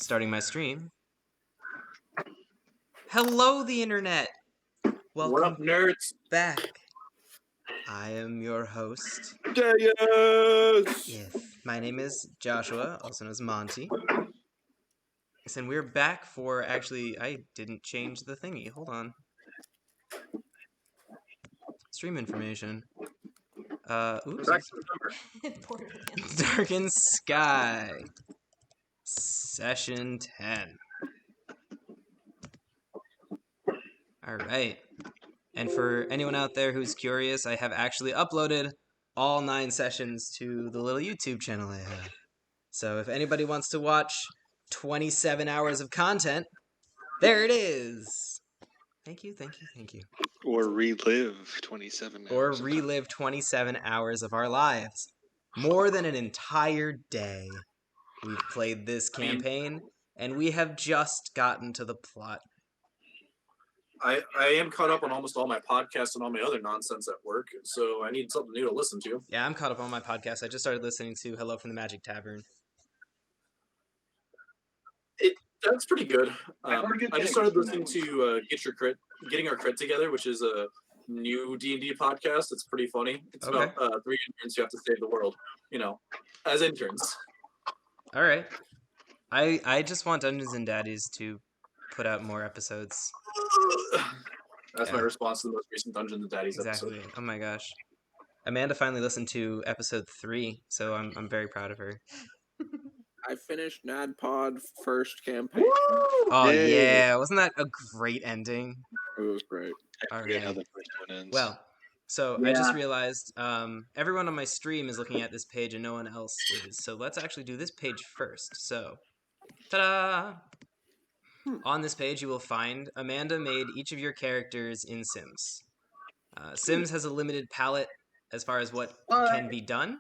starting my stream. Hello, the internet. Welcome What up, nerds? back. I am your host. Yes. My name is Joshua, also known as Monty. And we're back for, actually, I didn't change the thingy. Hold on. Stream information. Oops. Darkened Sky. Session 10. Alright. And for anyone out there who's curious, I have actually uploaded all 9 sessions to the little YouTube channel I have. So if anybody wants to watch 27 hours of content, there it is. Thank you. Or relive 27 hours. Or relive 27 hours of our lives. More than an entire day. We've played this campaign, and we have just gotten to the plot. I am caught up on almost all my podcasts and all my other nonsense at work, so I need something new to listen to. Yeah, I'm caught up on my podcast. I just started listening to Hello from the Magic Tavern. That's pretty good. I just started listening to Getting Our Crit Together, which is a new D&D podcast. It's pretty funny. It's about 3 interns who have to save the world, as interns. All right. I just want Dungeons and Daddies to put out more episodes. That's my response to the most recent Dungeons and Daddies exactly. episode. Oh my gosh. Amanda finally listened to episode 3, so I'm very proud of her. I finished NADPOD first campaign. Oh, yeah. Wasn't that a great ending? It was great. I forget how the first one ends. Well, so I just realized everyone on my stream is looking at this page and no one else is. So let's actually do this page first. So, ta-da! On this page, you will find Amanda made each of your characters in Sims. Sims has a limited palette as far as what can be done,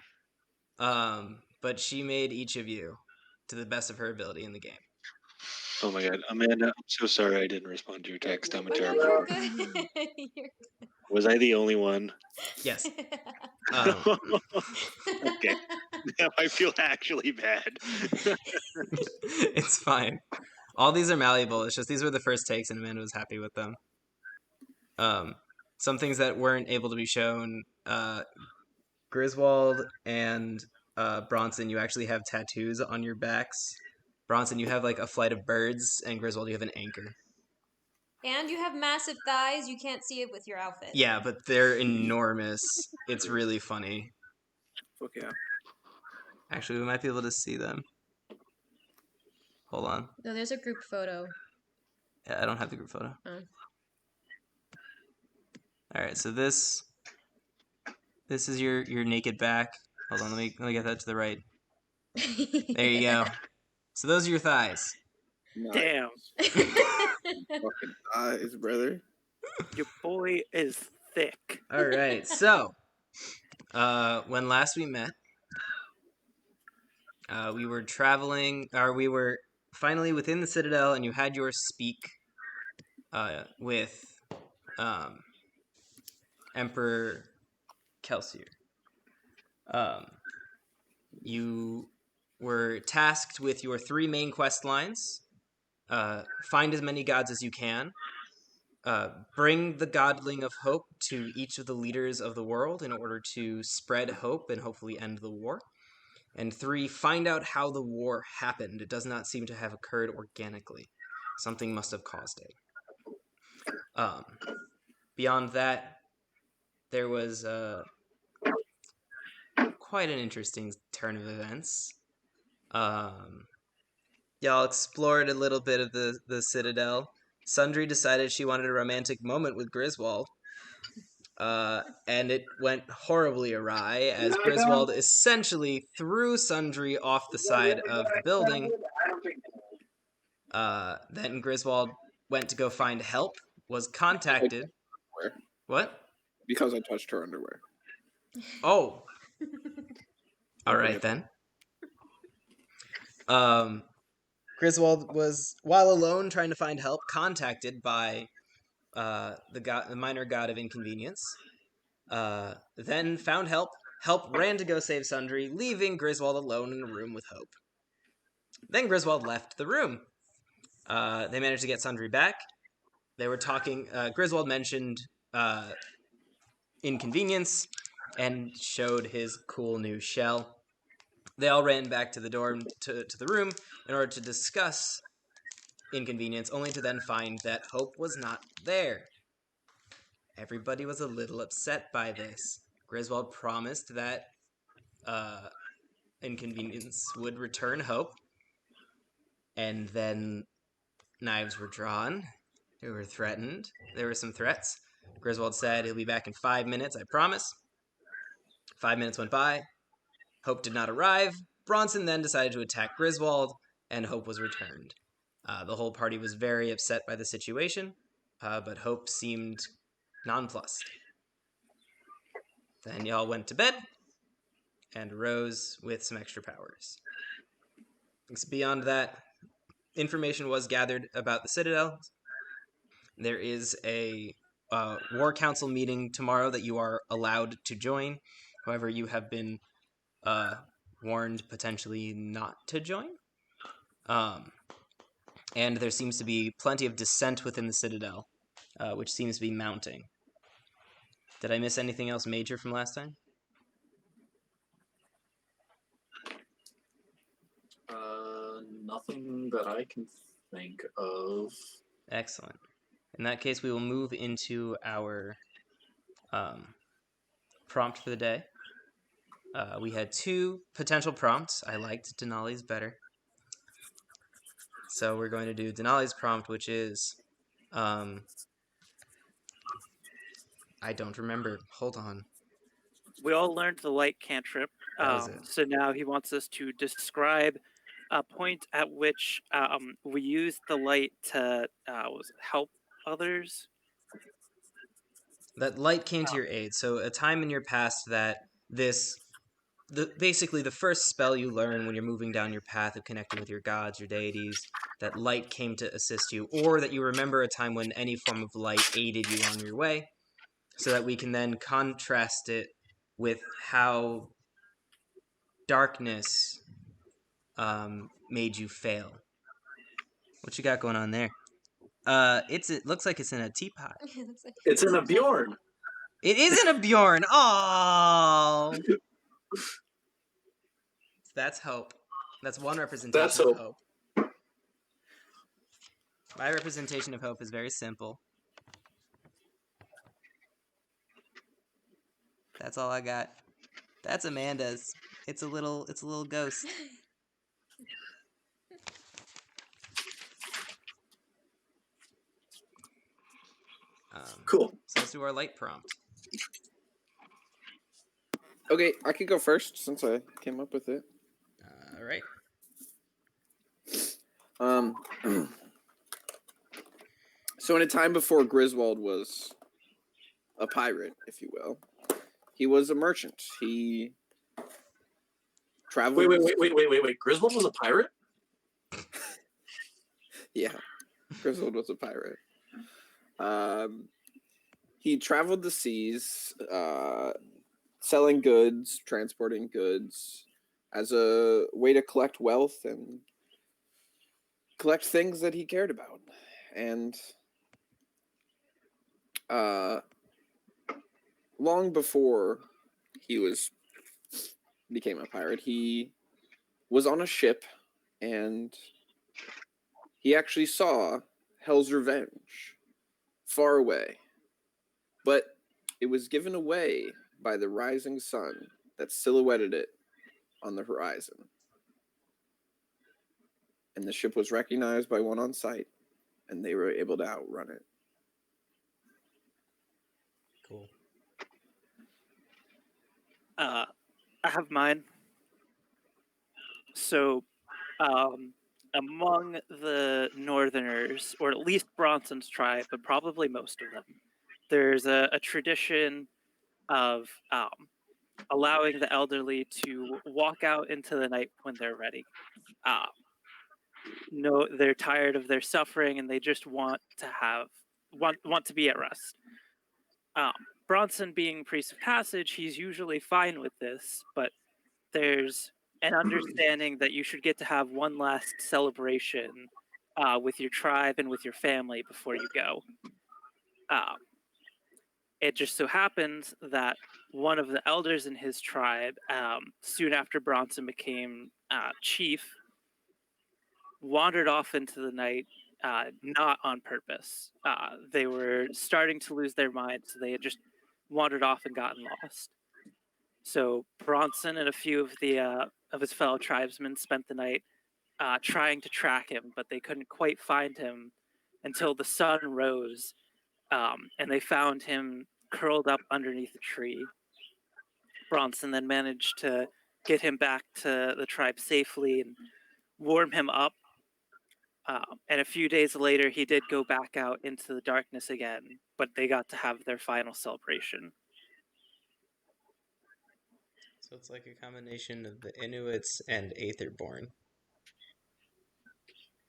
but she made each of you to the best of her ability in the game. Oh my god, Amanda, I'm so sorry I didn't respond to your text. I'm a terrible. You're good. You're good. Was I the only one? Yes. Okay. Now I feel actually bad. It's fine. All these are malleable. It's just these were the first takes, and Amanda was happy with them. Some things that weren't able to be shown. Griswold and Bronson, you actually have tattoos on your backs. Bronson, you have like a flight of birds, and Griswold, you have an anchor. And you have massive thighs. You can't see it with your outfit. Yeah, but they're enormous. It's really funny. Fuck yeah. Actually, we might be able to see them. Hold on. No, there's a group photo. Yeah, I don't have the group photo. Oh. Alright, so this is your naked back. Hold on, let me get that to the right. There you go. So those are your thighs. Nice. Damn, Fucking thighs, brother. your boy is thick. Alright, so when last we met, we were traveling, or we were finally within the Citadel, and you had your speak with Emperor Kelsier. You were tasked with your 3 main quest lines. Find as many gods as you can. Bring the Godling of Hope to each of the leaders of the world in order to spread hope and hopefully end the war. And 3, find out how the war happened. It does not seem to have occurred organically. Something must have caused it. Beyond that, there was quite an interesting turn of events. Y'all explored a little bit of the Citadel. Sundry decided she wanted a romantic moment with Griswold. And it went horribly awry as Griswold essentially threw Sundry off the side of the building. Then Griswold went to go find help, was contacted. What? Because I touched her underwear. Oh. All right then. Griswold was, while alone trying to find help, contacted by the minor god of inconvenience. Then found help. Help ran to go save Sundry, leaving Griswold alone in a room with Hope. Then Griswold left the room. They managed to get Sundry back. They were talking. Griswold mentioned inconvenience and showed his cool new shell. They all ran back to the dorm to the room in order to discuss inconvenience, only to then find that Hope was not there. Everybody was a little upset by this. Griswold promised that inconvenience would return Hope, and then knives were drawn. They were threatened. There were some threats. Griswold said he'll be back in 5 minutes, I promise. 5 minutes went by. Hope did not arrive. Bronson then decided to attack Griswold, and Hope was returned. The whole party was very upset by the situation, but Hope seemed nonplussed. Then y'all went to bed and rose with some extra powers. Beyond that, information was gathered about the Citadel. There is a War Council meeting tomorrow that you are allowed to join. However, you have been warned potentially not to join. And there seems to be plenty of dissent within the Citadel, which seems to be mounting. Did I miss anything else major from last time? Nothing that I can think of. Excellent. In that case, we will move into our prompt for the day. We had 2 potential prompts. I liked Denali's better. So we're going to do Denali's prompt, which is... I don't remember. Hold on. We all learned the light cantrip. That was it. So now he wants us to describe a point at which we use the light to help others. That light came to your aid. So a time in your past that basically the first spell you learn when you're moving down your path of connecting with your gods, your deities, that light came to assist you, or that you remember a time when any form of light aided you on your way, so that we can then contrast it with how darkness made you fail. What you got going on there? It looks like it's in a teapot. It's in a Bjorn. It isn't a Bjorn. Oh, that's Hope. That's one representation That's of Hope. Hope. My representation of Hope is very simple. That's all I got. That's Amanda's. It's a little ghost. Cool. So let's do our light prompt. Okay, I could go first since I came up with it. All right. So in a time before Griswold was a pirate, if you will, he was a merchant. He traveled. Wait. Griswold was a pirate? Yeah, Griswold was a pirate. He traveled the seas, selling goods, transporting goods as a way to collect wealth and collect things that he cared about. And long before he became a pirate, he was on a ship and he actually saw Hell's Revenge far away. But it was given away by the rising sun that silhouetted it on the horizon. And the ship was recognized by one on sight, and they were able to outrun it. Cool. I have mine. So, among the Northerners, or at least Bronson's tribe, but probably most of them, there's a tradition of allowing the elderly to walk out into the night when they're ready. No, they're tired of their suffering and they just want to be at rest. Bronson being priest of passage, he's usually fine with this, but there's and understanding that you should get to have one last celebration with your tribe and with your family before you go. It just so happens that one of the elders in his tribe, soon after Bronson became chief, wandered off into the night, not on purpose. They were starting to lose their minds, so they had just wandered off and gotten lost. So Bronson and a few of his fellow tribesmen spent the night trying to track him, but they couldn't quite find him until the sun rose, and they found him curled up underneath a tree. Bronson then managed to get him back to the tribe safely and warm him up. And a few days later, he did go back out into the darkness again, but they got to have their final celebration. So it's like a combination of the Inuits and Aetherborn.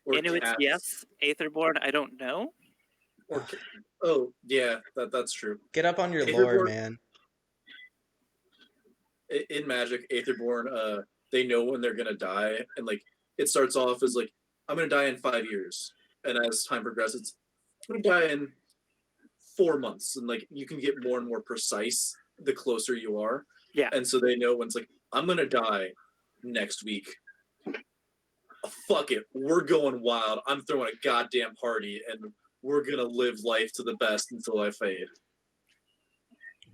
Or Inuits, cats. yes. Aetherborn, I don't know. Or oh yeah, that's true. Get up on your Aetherborn, lore, man. In Magic, Aetherborn, they know when they're gonna die, and like it starts off as like I'm gonna die in 5 years, and as time progresses, I'm gonna die in 4 months, and like you can get more and more precise the closer you are. Yeah. And so they know when it's like I'm gonna die next week. Fuck it, we're going wild. I'm throwing a goddamn party, and we're gonna live life to the best until I fade.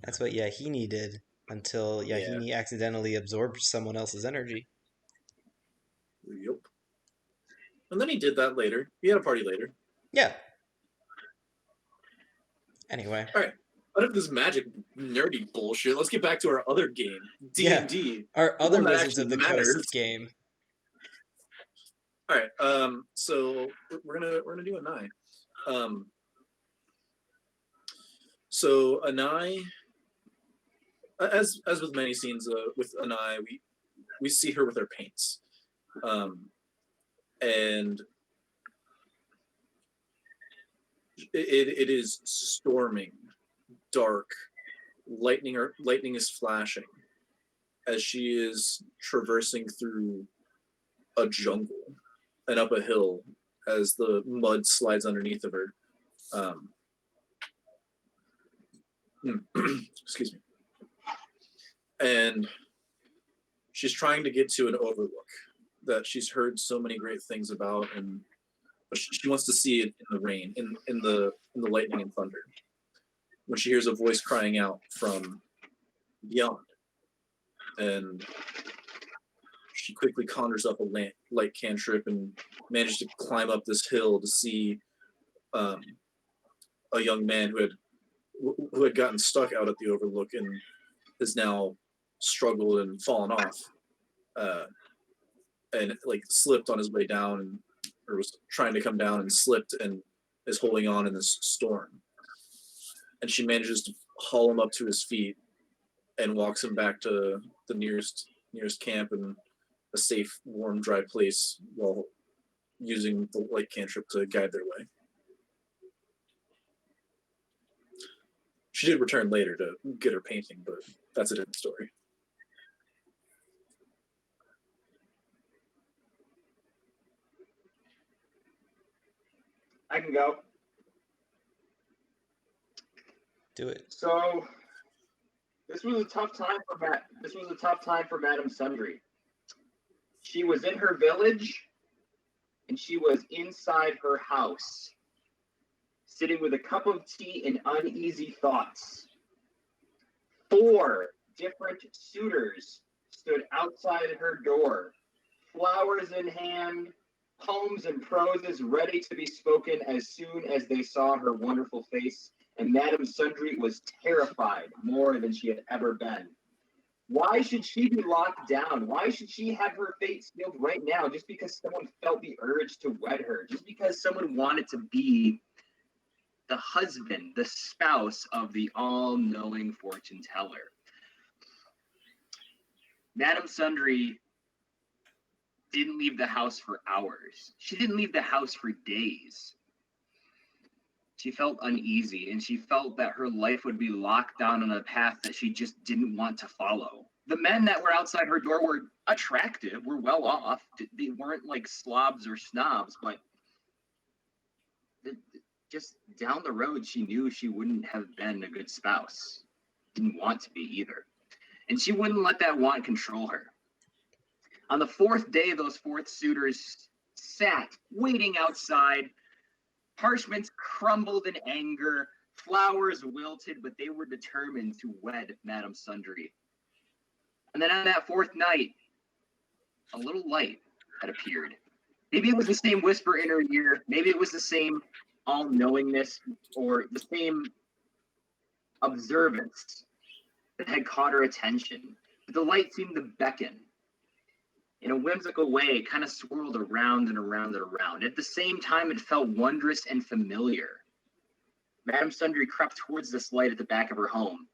That's what Yahini did until Yahini accidentally absorbed someone else's energy. Yep. And then he did that later. He had a party later. Yeah. Anyway. All right. Out of this magic nerdy bullshit, let's get back to our other game, D&D. Our other that Wizards of the matters. Coast game. All right. So we're gonna do Anai. So Anai, as with many scenes with Anai, we see her with her paints, and it is storming, dark, lightning is flashing as she is traversing through a jungle and up a hill as the mud slides underneath of her. Excuse me. And she's trying to get to an overlook that she's heard so many great things about, and she wants to see it in the rain, in the lightning and thunder. When she hears a voice crying out from beyond, and she quickly conjures up a light cantrip and manages to climb up this hill to see a young man who had gotten stuck out at the overlook and has now struggled and fallen off, and like slipped on his way down, or was trying to come down and slipped and is holding on in this storm. And she manages to haul him up to his feet and walks him back to the nearest camp and a safe, warm, dry place while using the light cantrip to guide their way. She did return later to get her painting, but that's a different story. I can go. Do it. So this was a tough time for Matt. This was a tough time for Madame Sundry. She was in her village, and she was inside her house, sitting with a cup of tea and uneasy thoughts. 4 different suitors stood outside her door, flowers in hand, poems and proses ready to be spoken as soon as they saw her wonderful face, and Madame Sundry was terrified more than she had ever been. Why should she be locked down? Why should she have her fate sealed right now just because someone felt the urge to wed her? Just because someone wanted to be the husband, the spouse of the all-knowing fortune teller? Madame Sundry didn't leave the house for hours. She didn't leave the house for days. She felt uneasy, and she felt that her life would be locked down on a path that she just didn't want to follow. The men that were outside her door were attractive, were well off. They weren't like slobs or snobs, but just down the road, she knew she wouldn't have been a good spouse. Didn't want to be either. And she wouldn't let that want control her. On the fourth day, those fourth suitors sat waiting outside. Parchments crumbled in anger. Flowers wilted, but they were determined to wed Madame Sundry. And then on that fourth night, a little light had appeared. Maybe it was the same whisper in her ear. Maybe it was the same all-knowingness or the same observance that had caught her attention. But the light seemed to beckon. In a whimsical way, it kind of swirled around and around and around. At the same time, it felt wondrous and familiar. Madame Sundry crept towards this light at the back of her home.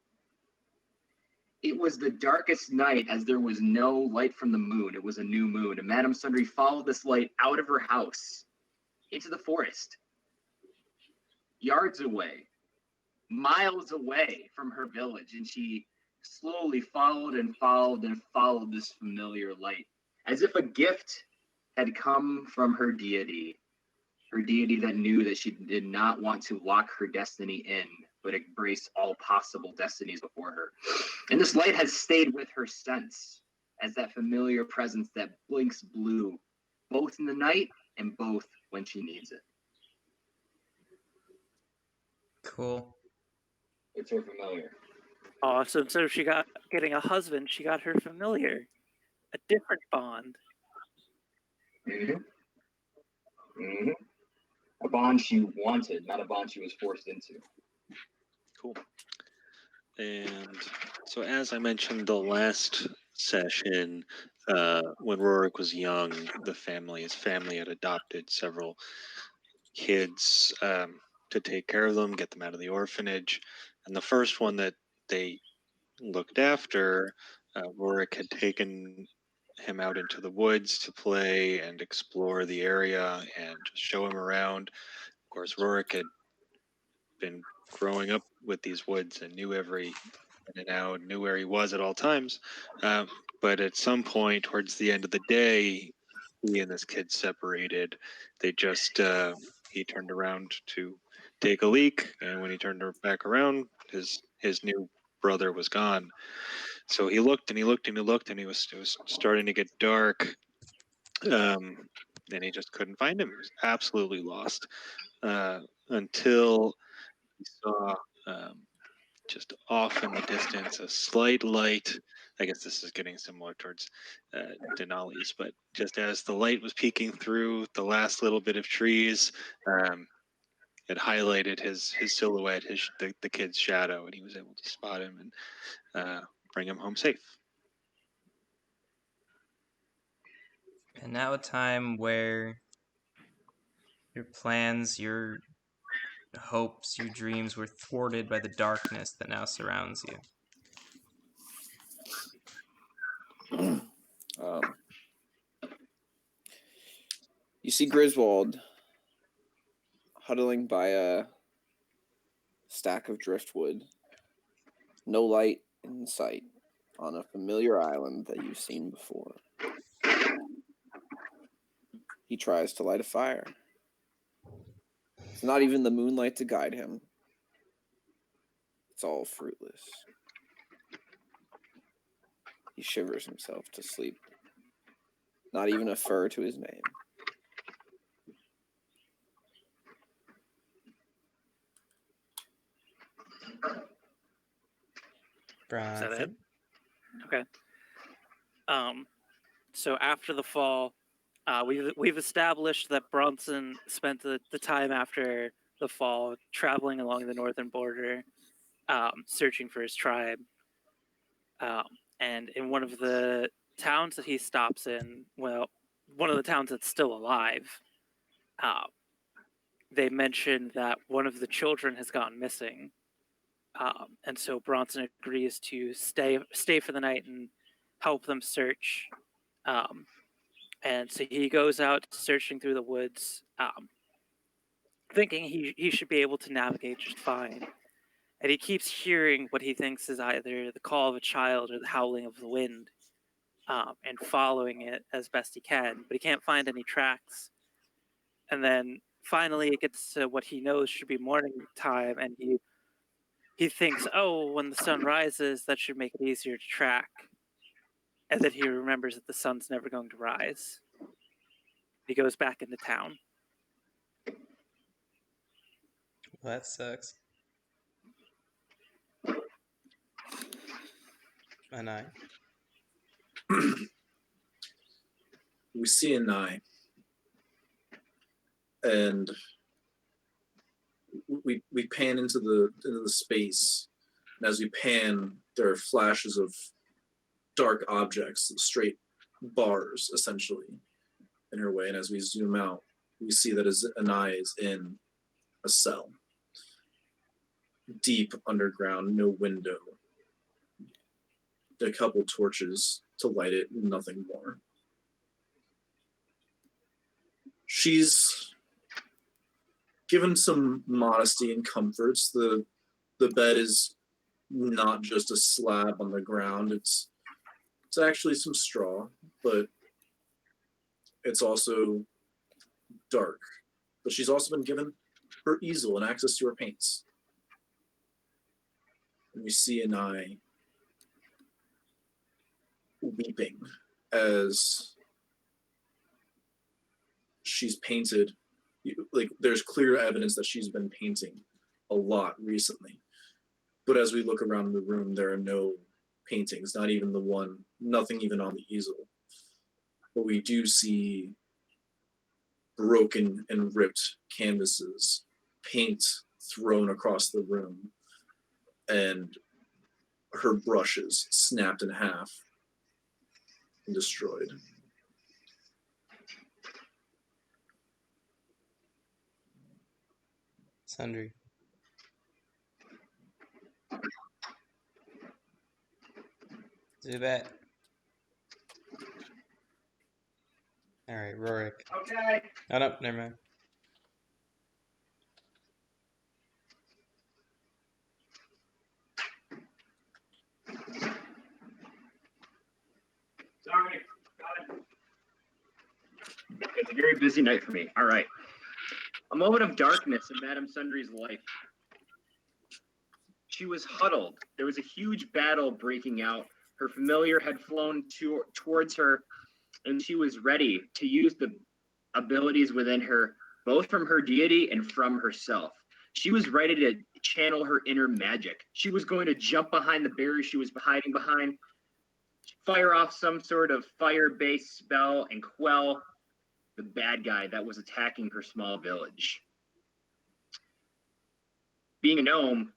It was the darkest night, as there was no light from the moon. It was a new moon, and Madame Sundry followed this light out of her house into the forest, yards away, miles away from her village, and she slowly followed and followed and followed this familiar light, as if a gift had come from her deity that knew that she did not want to lock her destiny in, but embrace all possible destinies before her. And this light has stayed with her since, as that familiar presence that blinks blue, both in the night and both when she needs it. Cool. It's her familiar. Awesome. So she got getting a husband. She got her familiar, a different bond. Mm-hmm. Mm-hmm. A bond she wanted, not a bond she was forced into. Cool. And so, as I mentioned the last session, when Rorik was young, his family had adopted several kids to take care of them, get them out of the orphanage. And the first one that they looked after, Rorik had taken him out into the woods to play and explore the area and just show him around. Of course, Rorik had been growing up with these woods and knew every in and out, knew where he was at all times. But at some point towards the end of the day, he and this kid separated. They just he turned around to take a leak, and when he turned back around, his new brother was gone. So he looked and he looked and he looked, and it was starting to get dark. And he just couldn't find him. He was absolutely lost until he saw just off in the distance a slight light. I guess this is getting similar towards Denali's, but just as the light was peeking through the last little bit of trees, it highlighted his silhouette, the kid's shadow, and he was able to spot him and bring him home safe. And now a time where your plans, your hopes, your dreams were thwarted by the darkness that now surrounds you. You see Griswold huddling by a stack of driftwood, no light in sight, on a familiar island that you've seen before. He tries to light a fire. It's not even the moonlight to guide him. It's all fruitless. He shivers himself to sleep. Not even a fur to his name. Is that it? Bronson? Okay. So after the fall, we've established that Bronson spent the time after the fall traveling along the northern border, searching for his tribe. And in one of the towns that he stops in, well, one of the towns that's still alive, they mention that one of the children has gone missing. And so Bronson agrees to stay for the night and help them search. And so he goes out searching through the woods, thinking he should be able to navigate just fine. And he keeps hearing what he thinks is either the call of a child or the howling of the wind, and following it as best he can, but he can't find any tracks. And then finally it gets to what he knows should be morning time, and he thinks, oh, when the sun rises, that should make it easier to track. And then he remembers that the sun's never going to rise. He goes back into town. Well, that sucks. And I. We see an eye, and we pan into the space. And as we pan, there are flashes of dark objects, straight bars, essentially, in her way. And as we zoom out, we see that an eye is in a cell, deep underground, no window. A couple torches to light it, nothing more. She's given some modesty and comforts. The bed is not just a slab on the ground. It's actually some straw, but it's also dark. But she's also been given her easel and access to her paints. And we see an eye weeping as she's painted. Like, there's clear evidence that she's been painting a lot recently. But as we look around the room, there are no paintings, nothing even on the easel. But we do see broken and ripped canvases, paint thrown across the room, and her brushes snapped in half and destroyed. Sundry. Zubat. All right, Rorik. Okay. Oh, no, never mind. Sorry. Got it. It's a very busy night for me. All right. A moment of darkness in Madame Sundry's life. She was huddled. There was a huge battle breaking out. Her familiar had flown towards her, and she was ready to use the abilities within her, both from her deity and from herself. She was ready to channel her inner magic. She was going to jump behind the barrier she was hiding behind, fire off some sort of fire-based spell, and quell the bad guy that was attacking her small village. Being a gnome,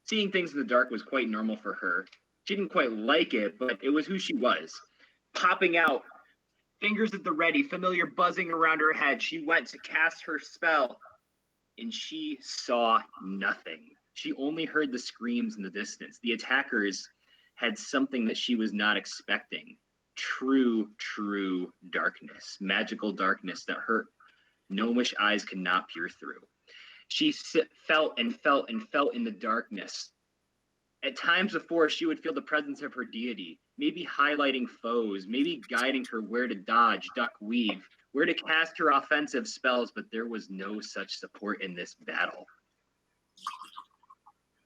seeing things in the dark was quite normal for her. She didn't quite like it, but it was who she was. Popping out, fingers at the ready, familiar buzzing around her head, she went to cast her spell, and she saw nothing. She only heard the screams in the distance. The attackers had something that she was not expecting. True darkness, magical darkness that her gnomish eyes could not peer through. She felt and felt and felt in the darkness. At times before, she would feel the presence of her deity, maybe highlighting foes, maybe guiding her where to dodge, duck, weave, where to cast her offensive spells, but there was no such support in this battle.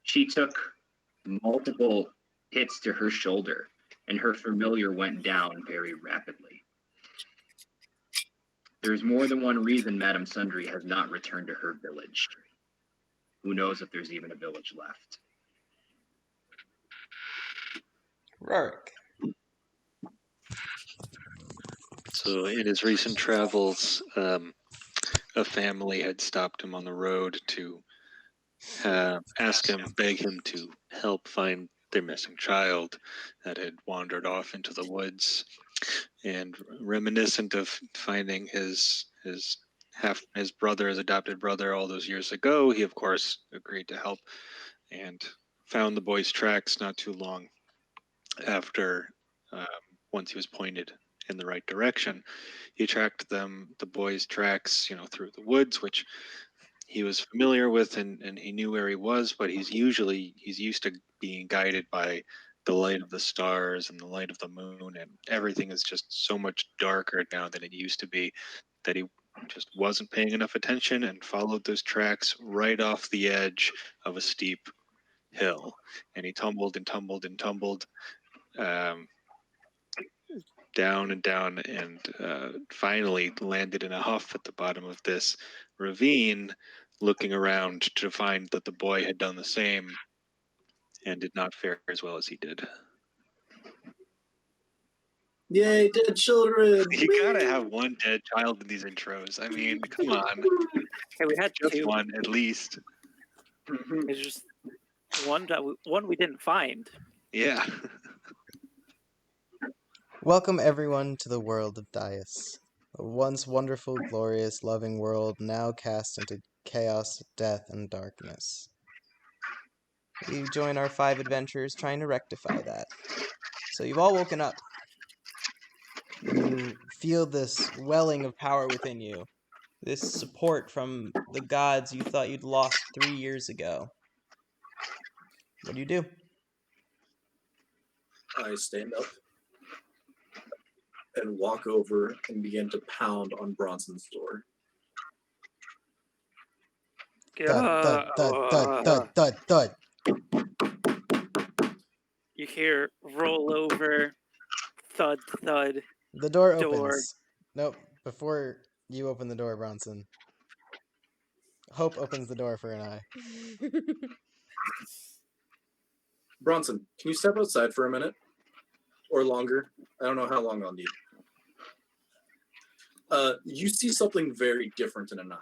She took multiple hits to her shoulder, and her familiar went down very rapidly. There's more than one reason Madame Sundry has not returned to her village. Who knows if there's even a village left? Rorik. So in his recent travels, a family had stopped him on the road to beg him to help find their missing child that had wandered off into the woods. And reminiscent of finding his brother, his adopted brother, all those years ago, he of course agreed to help and found the boy's tracks not too long after, once he was pointed in the right direction. He tracked the boy's tracks, through the woods, which he was familiar with, and he knew where he was, but he's used to being guided by the light of the stars and the light of the moon, and everything is just so much darker now than it used to be, that he just wasn't paying enough attention and followed those tracks right off the edge of a steep hill, and he tumbled and tumbled and tumbled down and down, and finally landed in a huff at the bottom of this ravine, looking around to find that the boy had done the same and did not fare as well as he did. Yay, dead children! You gotta have one dead child in these intros. I mean, come on. Hey, we had Just two. one, at least. It's just one we didn't find. Yeah. Welcome everyone to the world of Dias, a once wonderful, glorious, loving world now cast into chaos, death, and darkness. We join our 5 adventurers trying to rectify that. So you've all woken up. You feel this welling of power within you, this support from the gods you thought you'd lost 3 years ago. What do? I stand up and walk over and begin to pound on Bronson's door. Thud, thud, thud, thud, thud, thud. You hear roll over, thud, thud. The door opens. Nope, before you open the door, Bronson. Hope opens the door for an eye. Bronson, can you step outside for a minute? Or longer? I don't know how long I'll need. You see something very different in Anai.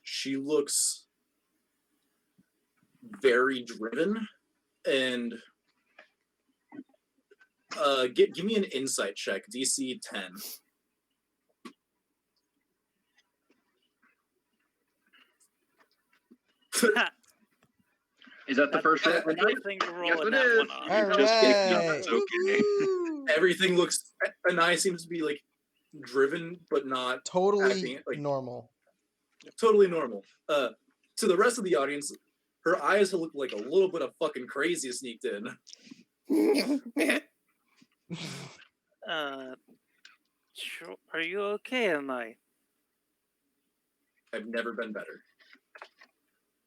She looks very driven, and give me an insight check, DC 10. Is that the first roll? A nice thing to roll Yes, in it that is. one on. All Just kidding. right. It's okay. Everything looks. Anai seems to be like driven, but not Totally acting like normal. totally normal. To the rest of the audience, her eyes look like a little bit of fucking crazy sneaked in. Sure. Are you okay, am I? I've never been better.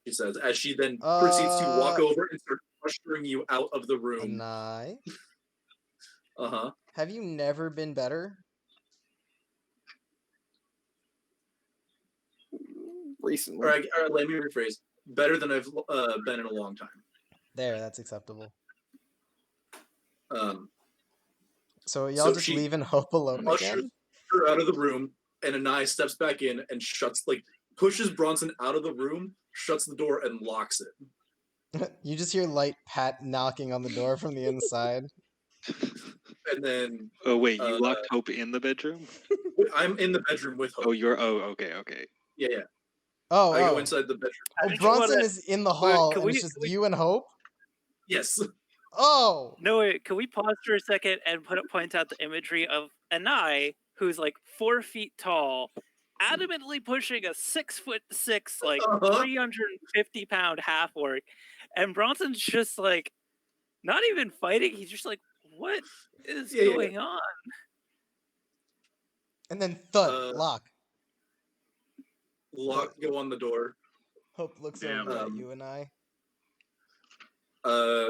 She says, as she then proceeds to walk over and start ushering you out of the room. Anai, Uh-huh. have you never been better? Recently. All right, let me rephrase. Better than I've been in a long time. There, that's acceptable. So y'all So just she leaving Hope alone ushers again? her out of the room, and Anai steps back in and pushes Bronson out of the room, shuts the door, and locks it. You just hear light pat knocking on the door from the inside. And then... Oh, wait, you locked Hope in the bedroom? I'm in the bedroom with Hope. Oh, okay. Yeah. Oh, I go inside the bedroom. Oh, Bronson is in the hall, and it's just you and Hope? Yes. Oh! No, wait, can we pause for a second and point out the imagery of Anai, who's like 4 feet tall, adamantly pushing a 6'6", like 350-pound half orc, and Bronson's just like not even fighting. He's just like, what is going on? And then thud, lock. Lock, go on the door. Hope looks over at you and I.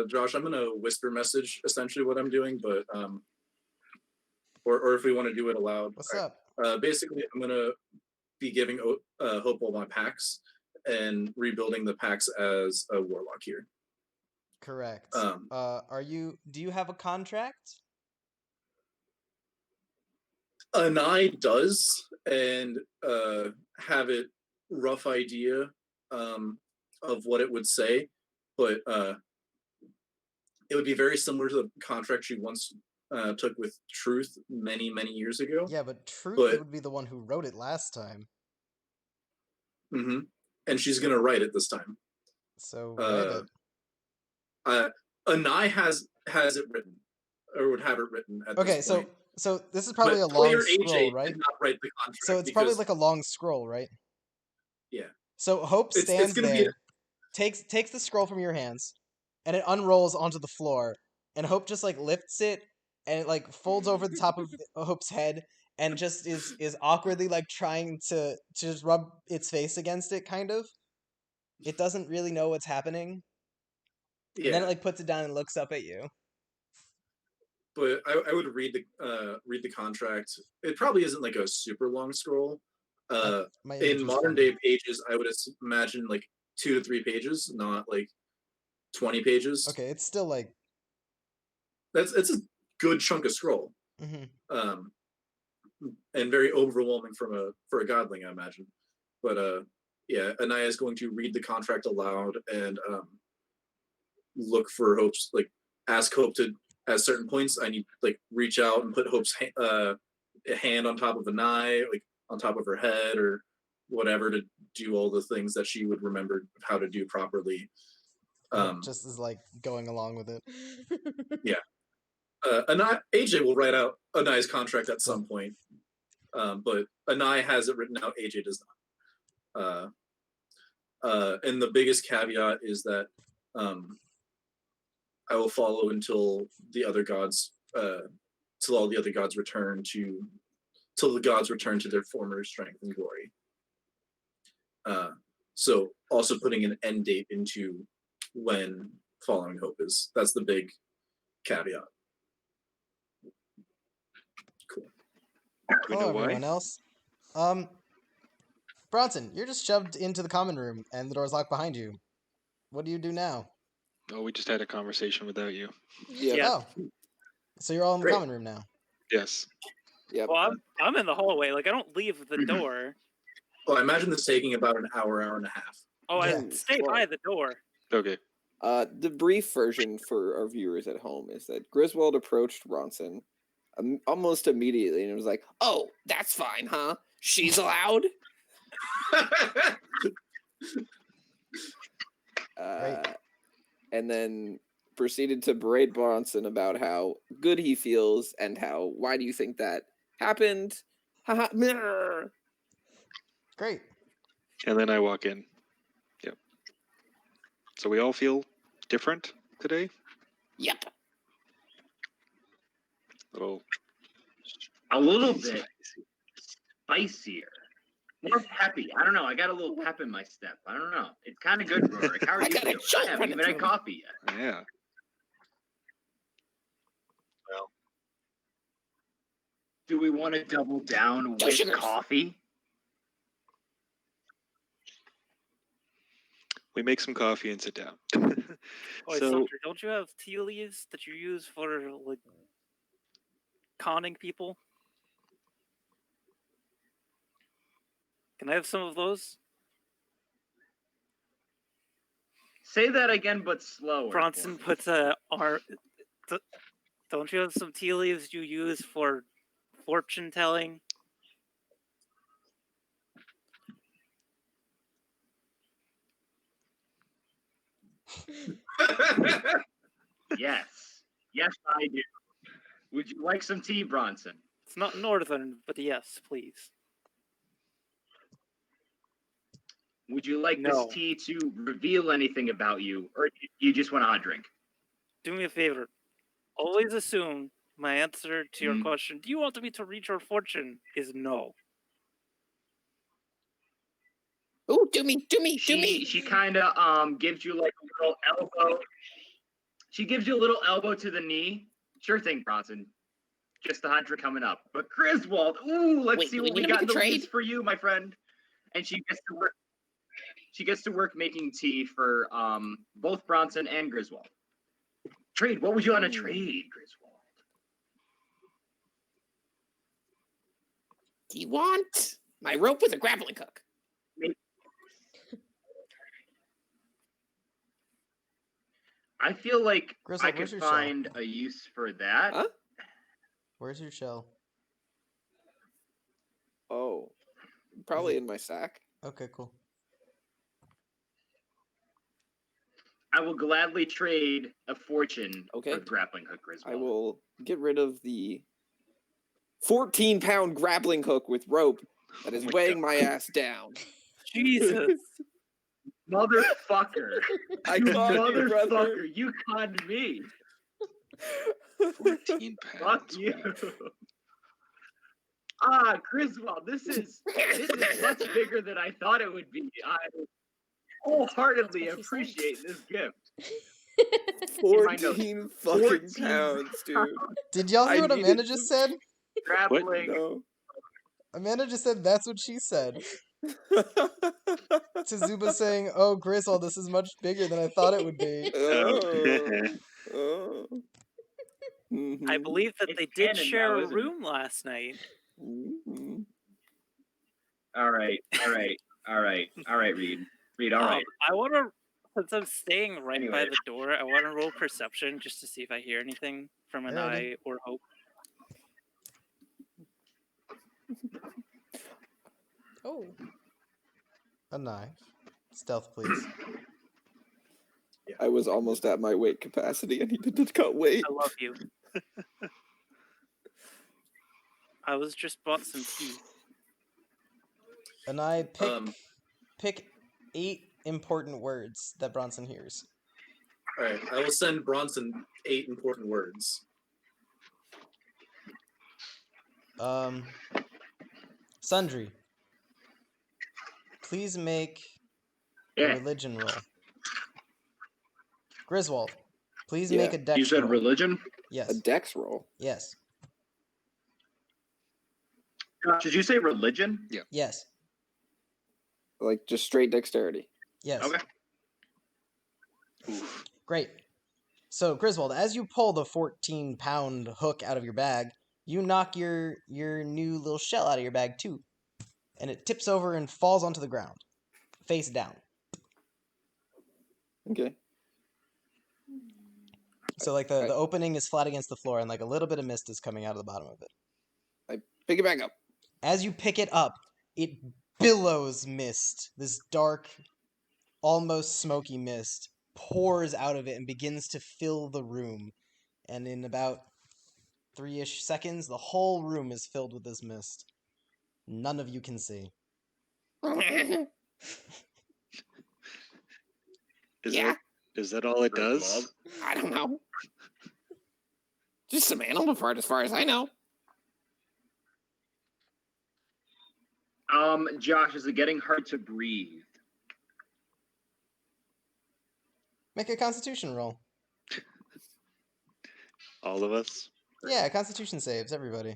Josh, I'm gonna whisper message essentially what I'm doing, but or if we want to do it aloud. What's up? Basically, I'm gonna be giving Hope all my packs and rebuilding the packs as a warlock here. Correct. Do you have a contract? Anai does, and have it rough idea of what it would say, but it would be very similar to the contract she once took with Truth many, many years ago. Yeah, but Truth would be the one who wrote it last time. Mm-hmm. And she's gonna write it this time. So write it. Anai has it written, or would have it written at this point. So this is probably a long scroll, right? Did not write the contract, so it's probably like a long scroll, right? Yeah. So Hope It's stands gonna there, be takes the scroll from your hands, and it unrolls onto the floor. And Hope just like lifts it, and it like folds over the top of Hope's head, and just is awkwardly like trying to just rub its face against it, kind of. It doesn't really know what's happening, and then it yeah. like puts it down and looks up at you. But I would read the contract. It probably isn't like a super long scroll. My image In was modern funny. day pages, I would imagine like 2 to 3 pages, not like 20 pages. Okay, it's still like. It's a good chunk of scroll, Mhm. and very overwhelming for a godling, I imagine. But yeah, Anaya is going to read the contract aloud and look for Hope's, like, ask Hope to, at certain points, I need like reach out and put Hope's hand on top of Anaya, like on top of her head or whatever, to do all the things that she would remember how to do properly. Hope just is like going along with it. Yeah. AJ will write out Anaya's contract at some point, but Anaya has it written out. AJ does not. And the biggest caveat is that I will follow until the other gods, till all the other gods return to, till the gods return to their former strength and glory. So also putting an end date into when following Hope is. That's the big caveat. Cool. Hello, everyone else. Bronson, you're just shoved into the common room, and the door's locked behind you. What do you do now? Oh, we just had a conversation without you. Yeah. Oh, so you're all in the Great. common room now. Yes. Yep. Well, I'm in the hallway. Like I don't leave the door. Well, I imagine this taking about an hour and a half. Oh, Yeah. I stay by the door. Okay. The brief version for our viewers at home is that Griswold approached Ronson almost immediately and was like, "Oh, that's fine, huh? She's allowed." And then proceeded to berate Bronson about how good he feels and how, why do you think that happened? Haha. Great. And then I walk in. Yep. So we all feel different today? Yep. A little bit spicier. More peppy. I don't know. I got a little pep in my step. I don't know. It's kind of good, Rorik. How are I you got a doing? jolt I haven't running even had through me. coffee yet. Yeah. Do we want to double down with sugars. coffee? We make some coffee and sit down. Oh, So- Sandra, don't you have tea leaves that you use for like conning people? Can I have some of those? Say that again, but slower. Bronson puts a arm. Don't you have some tea leaves you use for fortune telling? Yes. Yes, I do. Would you like some tea, Bronson? It's not northern, but yes, please. Would you like No. this tea to reveal anything about you, or you just want a hot drink? Do me a favor. Always assume my answer to your Mm. question, do you want me to read your fortune, is no. Ooh, do me. She kind of gives you like a little elbow. She gives you a little elbow to the knee. Sure thing, Bronson. Just the hot drink coming up. But Griswold, ooh, let's Wait, see do what we we need to got in make the a trade? leaves for you, my friend. And she gets to work. She gets to work making tea for both Bronson and Griswold. Trade. What would you want to trade, Griswold? Do you want my rope with a grappling hook? I feel like Griswold, I where's could your shell? find a use for that. Huh? Where's your shell? Oh, probably in my sack. Okay, cool. I will gladly trade a fortune Okay. for the grappling hook, Griswold. I will get rid of the 14-pound grappling hook with rope that is Oh my weighing God. my ass down. Jesus. Motherfucker. I You caught you, brother. motherfucker. You conned me. 14 Fuck pounds. you. Griswold, this is much bigger than I thought it would be. I wholeheartedly That's what she said. appreciate this gift. 14 fucking 14 pounds, dude. Did y'all hear I what Amanda needed just some- said? Grappling. No. Amanda just said that's what she said. To Zuba saying, "Oh, Griswold, this is much bigger than I thought it would be." Oh. I believe that It's they did canon share now, a isn't it? room last night. Mhm. All right, Reed. Reed, all right. I want to, since I'm staying right by Anyway. the door, I want to roll perception just to see if I hear anything from an Alrighty. eye or hope. Oh. A knife. Stealth, please. I was almost at my weight capacity. I needed to cut weight. I love you. I was just bought some tea. And I Um, pick 8 important words that Bronson hears. all right, I will send Bronson 8 important words. Sundry. Please make a Yeah. religion roll. Griswold. Please Yeah. make a dex You said roll. religion? Yes. A dex roll. Yes. Did you say religion? Yes. Like just straight dexterity. Yes. Okay. Great. So, Griswold, as you pull the 14-pound hook out of your bag, you knock your new little shell out of your bag too. And it tips over and falls onto the ground, face down. Okay. So, like, the opening is flat against the floor, and, like, a little bit of mist is coming out of the bottom of it. I pick it back up. As you pick it up, it billows mist. This dark, almost smoky mist pours out of it and begins to fill the room. And in about 3-ish seconds, the whole room is filled with this mist. None of you can see. Is that all it does? I don't know. Just some animal part as far as I know. Josh, is it getting hard to breathe? Make a constitution roll. All of us? Yeah, constitution saves, everybody.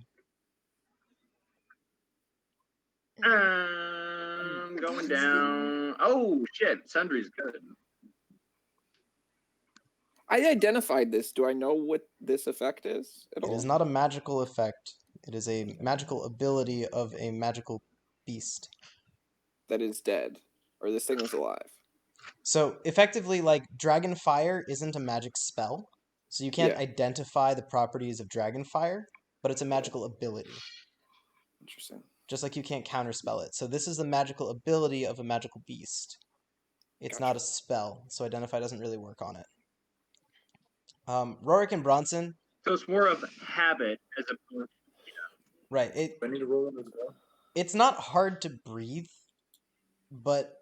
Going down. Oh, shit. Sundry's good. I identified this. Do I know what this effect is at It all? is not a magical effect. It is a magical ability of a magical beast. That is dead. Or this thing is alive. So, effectively, like, Dragon Fire isn't a magic spell, so you can't Yeah. identify the properties of Dragon Fire, but it's a magical ability. Interesting. Just like you can't counterspell it. So this is the magical ability of a magical beast. It's not a spell, so Identify doesn't really work on it. Rorik and Bronson. So it's more of habit as opposed to... Right. Do I need to roll in as well? It's not hard to breathe, but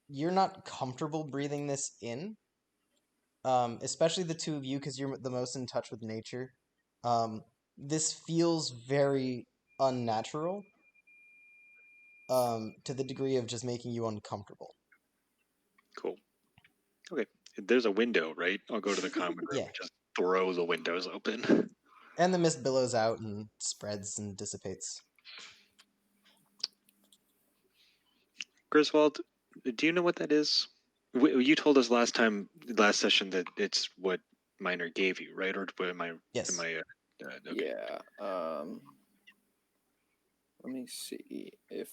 you're not comfortable breathing this in. Especially the two of you, because you're the most in touch with nature. This feels very unnatural. To the degree of just making you uncomfortable. Cool. Okay. There's a window, right? I'll go to the common room Yeah. and just throw the windows open. And the mist billows out and spreads and dissipates. Griswold, do you know what that is? You told us last session that it's what Miner gave you, right? Or am I? Yes. Am I? Okay. Yeah. Let me see if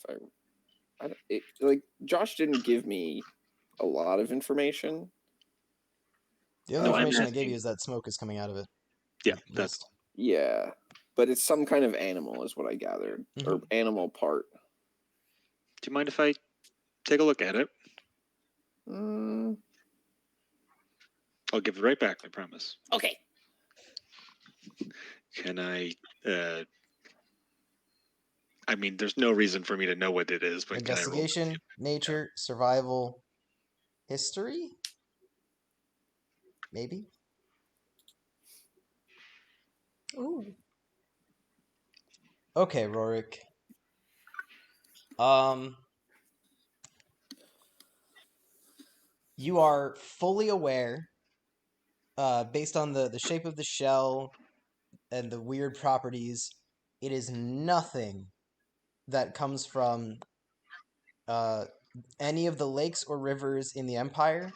like Josh didn't give me a lot of information. The only No, I'm information I gave asking- you is that smoke is coming out of it. Yeah, The that's mist. Yeah, but it's some kind of animal, is what I gathered, or animal part. Do you mind if I take a look at it? I'll give it right back, I promise. Okay. Can I? I mean, there's no reason for me to know what it is, but Investigation, nature, survival, History? Maybe? Ooh. Okay, Rorik. You are fully aware, based on the shape of the shell and the weird properties, it is nothing that comes from any of the lakes or rivers in the Empire,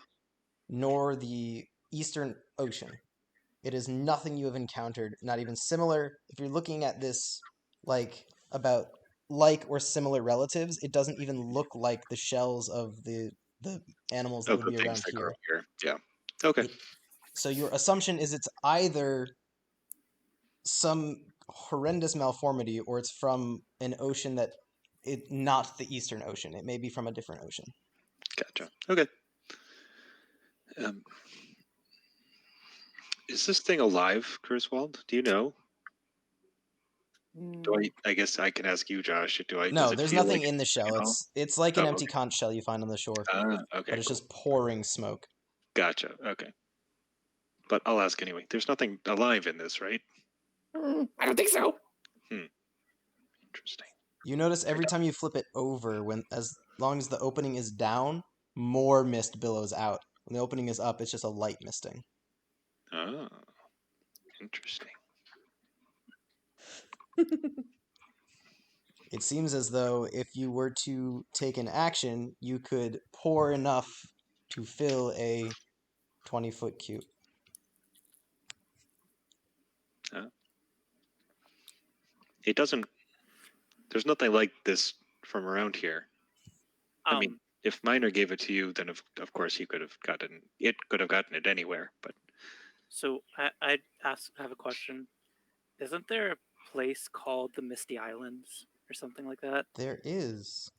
nor the Eastern Ocean. It is nothing you have encountered, not even similar. If you're looking at this like about like or similar relatives, it doesn't even look like the shells of the animals that would the be things around that here. grow here. Yeah. Okay. So your assumption is it's either some horrendous malformity or it's from an ocean that not the Eastern Ocean. It may be from a different ocean. Gotcha. Okay. Is this thing alive, Griswold? Do you know? Do I guess I can ask you, Josh. No, Does it there's feel nothing like in the shell. all? It's like an Oh, empty okay. conch shell you find on the shore, Okay, but it's cool. just pouring smoke. Gotcha. Okay. But I'll ask anyway. There's nothing alive in this, right? I don't think so. Interesting. You notice every time you flip it over, as long as the opening is down, more mist billows out. When the opening is up, it's just a light misting. Oh, interesting. It seems as though if you were to take an action, you could pour enough to fill a 20-foot cube. It doesn't. There's nothing like this from around here. I mean, if Miner gave it to you, then of course he could have gotten it. Could have gotten it anywhere, but. So I have a question. Isn't there a place called the Misty Islands or something like that? There is.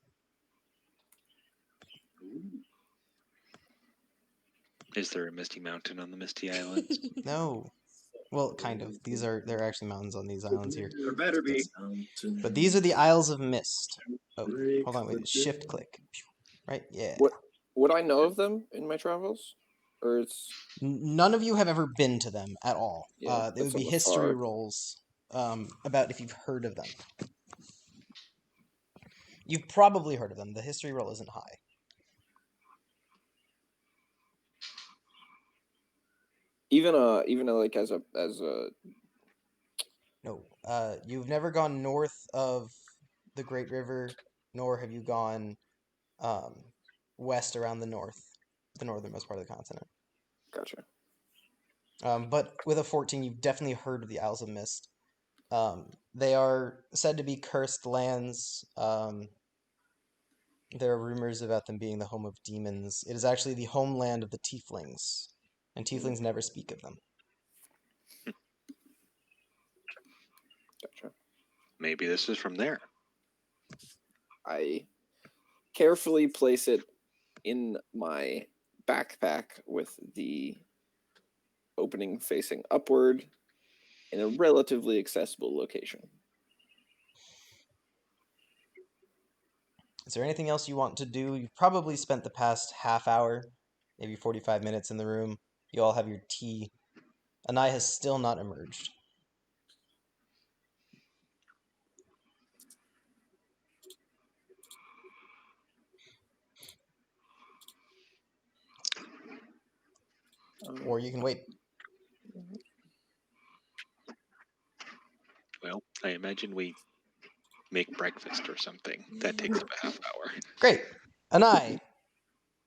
Is there a Misty Mountain on the Misty Islands? No. Well, kind of. There are actually mountains on these islands here. There better be. But these are the Isles of Mist. Oh, hold on, wait. Shift click. Right? Yeah. What would I know of them in my travels, or it's None of you have ever been to them at all. Yeah, They would that's be on the history far. rolls about if you've heard of them. You've probably heard of them. The history roll isn't high. even like as a No. You've never gone north of the Great River, nor have you gone west around the northernmost part of the continent. Gotcha. But with a 14, you've definitely heard of the Isles of Mist. They are said to be cursed lands. There are rumors about them being the home of demons. It is actually the homeland of the tieflings, and tieflings never speak of them. Gotcha. Maybe this is from there. I carefully place it in my backpack with the opening facing upward in a relatively accessible location. Is there anything else you want to do? You've probably spent the past half hour, maybe 45 minutes in the room. You all have your tea. Anai has still not emerged. Or you can wait. Well, I imagine we make breakfast or something. That takes a half hour. Great. Anai,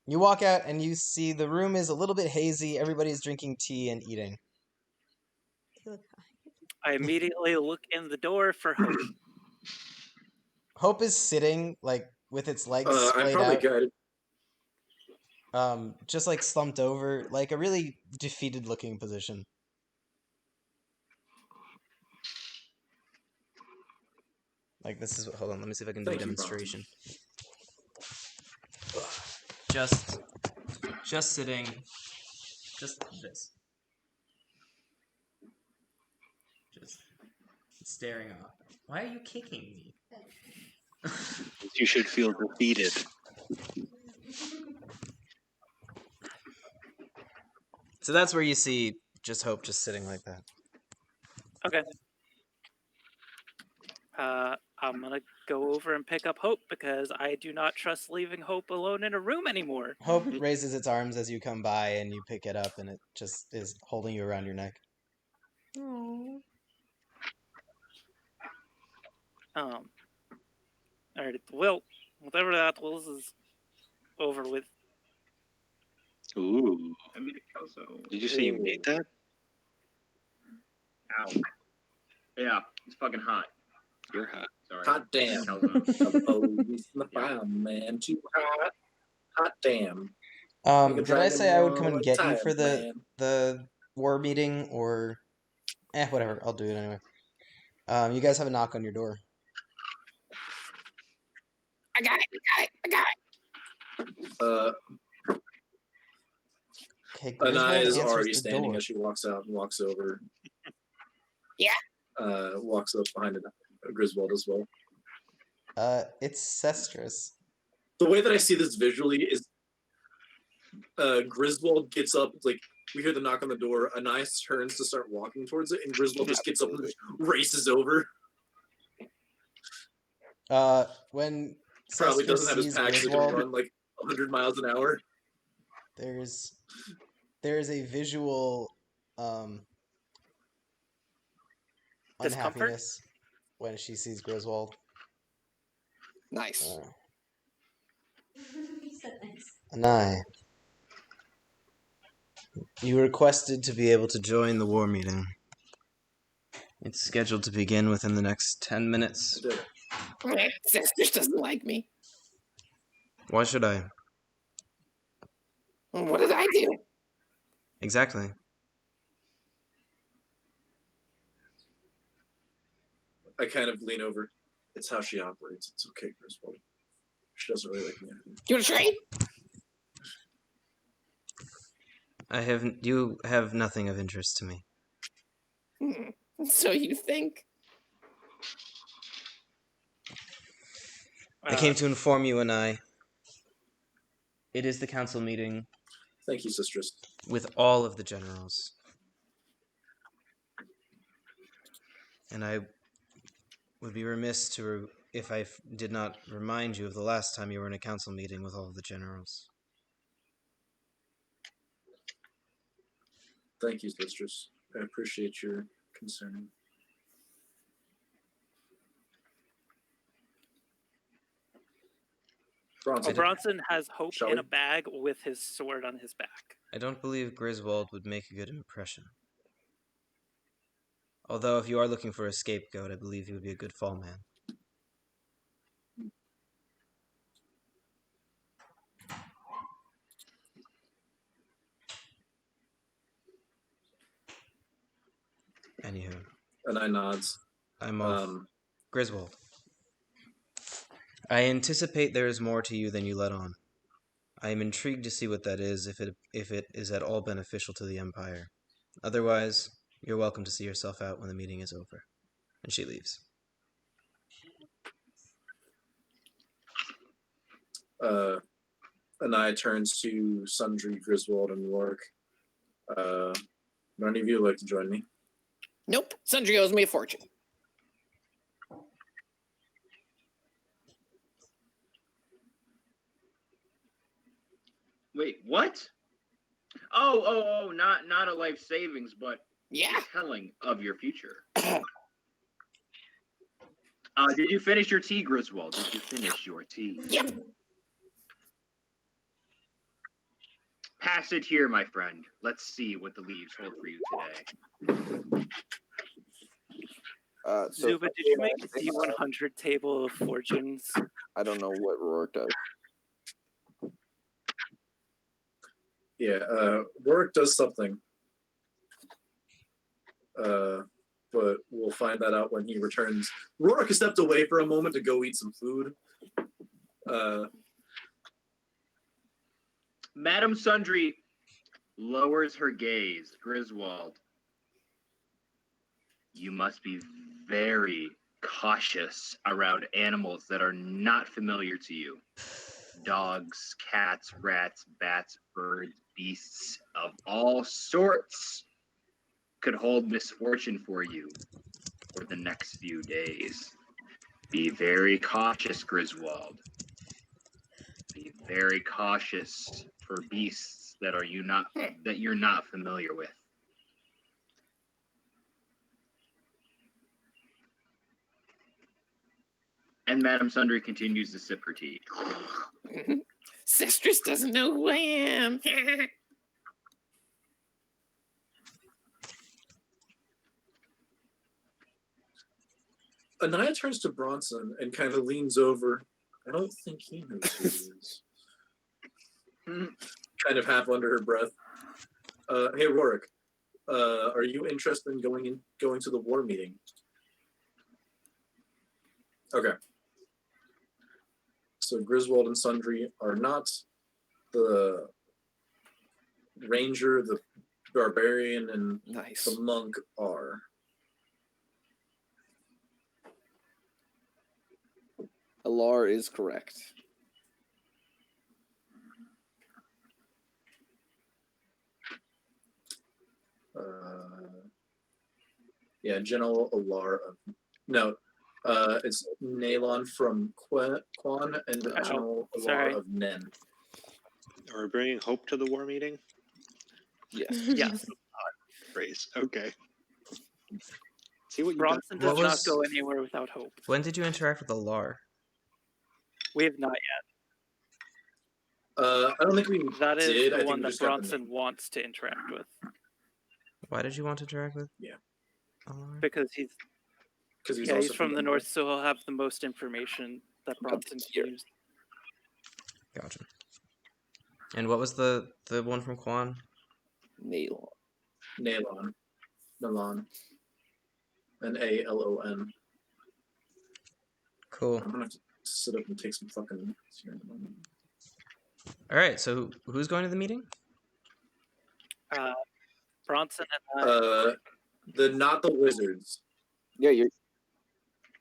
you walk out and you see the room is a little bit hazy. Everybody's drinking tea and eating. I immediately look in the door for Hope. Hope is sitting, like, with its legs I splayed probably out. got it. Just, like, slumped over. Like, a really defeated-looking position. Like, this is... Hold on, let me see if I can do a Thank you, demonstration. Just sitting. Just this. Just staring off. Why are you kicking me? You should feel defeated. So that's where you see just Hope just sitting like that. Okay. I'm gonna go over and pick up Hope because I do not trust leaving Hope alone in a room anymore. Hope raises its arms as you come by, and you pick it up, and it just is holding you around your neck. Aww. Alright, well, whatever that was is over with. Ooh. I made a calzo. Did you say you made that? Ow. Yeah, it's fucking hot. You're hot. Sorry. Hot damn. Calzo. The police and the fireman, too hot. Hot damn. Did I say I would come and get you for man. the war meeting, or whatever? I'll do it anyway. You guys have a knock on your door. I got it. Okay, Anaya Griswold is answers already the standing door. as she walks out and walks over. Yeah. Walks up behind Griswold as well. It's Sestrus. The way that I see this visually is Griswold gets up, like, we hear the knock on the door, Anaya turns to start walking towards it, and Griswold just gets up and just races over. When Probably Sestrus doesn't have his sees pack, so he can Griswold, run like 100 miles an hour. there's a visual Discomfort? unhappiness when she sees Griswold. Nice. He said nice. Anai, you requested to be able to join the war meeting. It's scheduled to begin within the next 10 minutes. Sisters doesn't like me. Why should I? What did I do? Exactly. I kind of lean over. It's how she operates. It's okay, Griswold. She doesn't really like me. You want to trade? You have nothing of interest to me. So you think? I came to inform you, Anai. It is the council meeting Thank you, sisters. with all of the generals. And I would be remiss if I did not remind you of the last time you were in a council meeting with all of the generals. Thank you, sisters. I appreciate your concern. Bronson has Hope Shall in we? a bag with his sword on his back. I don't believe Griswold would make a good impression. Although if you are looking for a scapegoat, I believe he would be a good fall man. Anywho. And I nods. I'm off. Griswold. I anticipate there is more to you than you let on. I am intrigued to see what that is, if it is at all beneficial to the Empire. Otherwise, you're welcome to see yourself out when the meeting is over. And she leaves. Anaya turns to Sundry, Griswold, and Rourke. Do any of you like to join me? Nope. Sundry owes me a fortune. Wait, what? Oh, not a life savings, but Yeah. telling of your future. Did you finish your tea, Griswold? Did you finish your tea? Yep. Pass it here, my friend. Let's see what the leaves hold for you today. Zuba, did you make the 100 table of fortunes? I don't know what Rourke does. Yeah, Rourke does something. But we'll find that out when he returns. Rourke has stepped away for a moment to go eat some food. Madame Sundry lowers her gaze. Griswold, you must be very cautious around animals that are not familiar to you. dogs, cats, rats, bats, birds, beasts of all sorts could hold misfortune for you for the next few days. Be very cautious, Griswold. Be very cautious for beasts that you're not familiar with. And Madame Sundry continues to sip her tea. Sestress doesn't know who I am. Anaya turns to Bronson and kind of leans over. I don't think he knows who he is. Kind of half under her breath. Hey, Rorik, are you interested in going to the war meeting? Okay. So Griswold and Sundry are not. The ranger, the barbarian, and the monk are. Alar is correct. Yeah, General Alar of it's Nalon from Quan and General Alar of Nen. Are we bringing hope to the war meeting? Yes. Yes. Phrase. Okay. See what you Bronson got. does not go anywhere without hope. When did you interact with Alar? We have not yet. I don't think we That is did. the I think one we that just got the Bronson name. wants to interact with. Why did you want to interact with? Yeah. Alar? Because he's also from the north, so he'll have the most information that Bronson can use. Gotcha. And what was the one from Quan? Nalon. Nalon. Nalon. Cool. I'm gonna have to sit up and take some fucking notes here in a moment. All right. So who's going to the meeting? Bronson and not the wizards. Yeah, you're.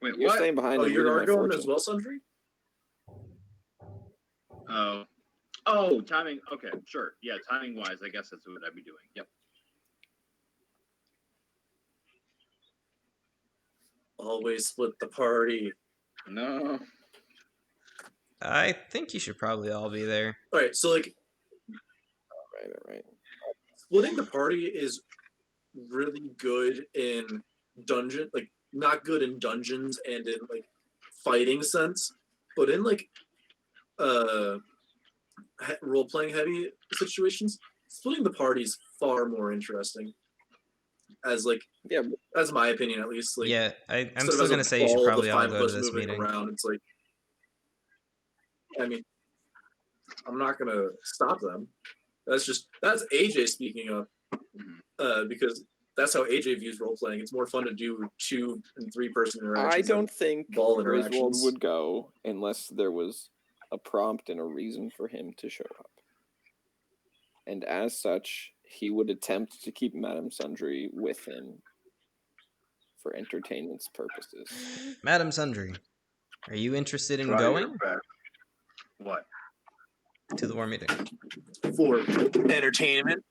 Wait, you're what? staying behind. Oh, and you're reading my going fortune. as well, Sundry? Oh, timing. Okay, sure. Yeah, timing wise, I guess that's what I'd be doing. Yep. Always split the party. No. I think you should probably all be there. All right, so like, All right. splitting the party is really good in dungeon, like not good in dungeons and in like fighting sense, but in like role playing heavy situations, splitting the party is far more interesting. As like, yeah, that's my opinion at least. Like, yeah, I'm still gonna say you should probably all go to this meeting. Around, it's like, I mean, I'm not gonna stop them. That's AJ speaking of, because that's how AJ views role playing. It's more fun to do 2 and 3 person interactions. I don't think Griswold Griswold would go unless there was a prompt and a reason for him to show up. And as such, he would attempt to keep Madame Sundry with him for entertainment's purposes. Madame Sundry, are you interested in going? What? To the war meeting. For entertainment.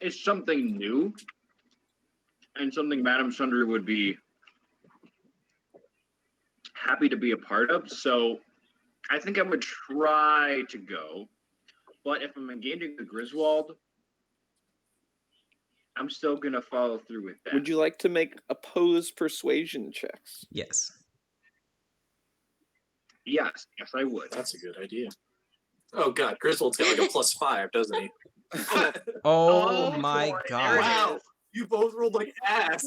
It's something new and something Madame Sundry would be happy to be a part of. So I think I would try to go. But if I'm engaging with Griswold, I'm still going to follow through with that. Would you like to make opposed persuasion checks? Yes. Yes, I would. That's a good idea. Oh god, Griswold's got like a +5, doesn't he? Oh my god. Wow, you both rolled like ass.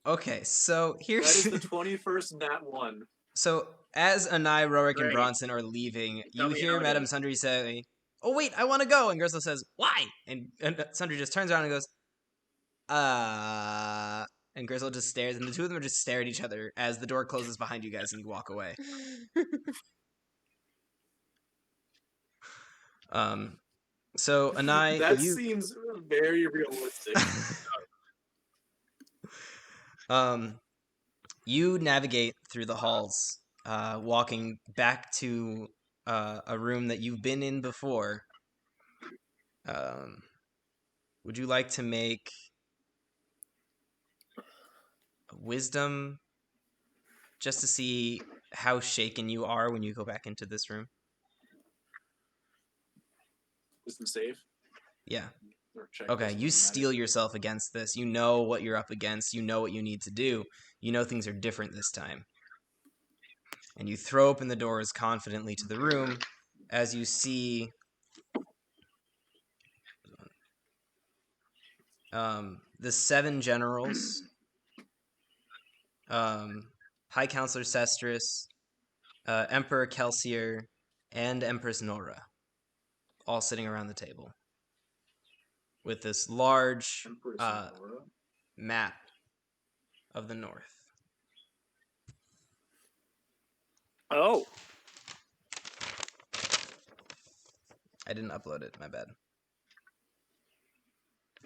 Okay, so here's That is the 21st nat 1. So as Anai, Rorik, and Great. Bronson are leaving, Tell you me hear how it Madame is. Sundry say, "Oh wait, I want to go," and Griswold says, "Why?" And Sundry just turns around and goes, and Griswold just stares, and the two of them are just staring at each other as the door closes behind you guys and you walk away. So Anai, That seems very realistic. You navigate through the halls, walking back to a room that you've been in before. Would you like to make wisdom just to see how shaken you are when you go back into this room? Wisdom save. Yeah. Or check, Okay, doesn't you really steel matter. yourself against this. You know what you're up against. You know what you need to do. You know things are different this time. And you throw open the doors confidently to the room as you see the 7 generals, High Counselor Sestris, Emperor Kelsier, and Empress Nora, all sitting around the table with this large Empress Nora. map of the North. Oh, I didn't upload it, my bad.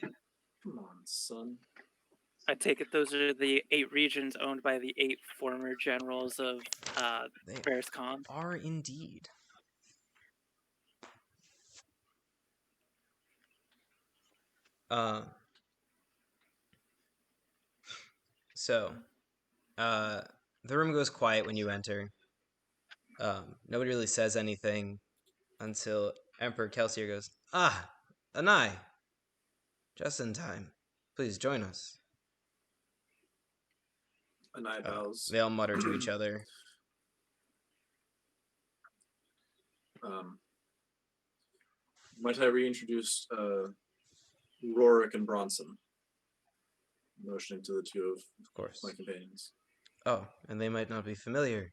Come on, son. I take it those are the 8 regions owned by the 8 former generals of They Bears Khan. are indeed. So, the room goes quiet when you enter. Nobody really says anything until Emperor Kelsier goes, "Ah, Anai! Just in time. Please join us." And I bows. They all mutter to each other. Might I reintroduce Rorik and Bronson? Motioning to the two Of course. my companions. Oh, and they might not be familiar.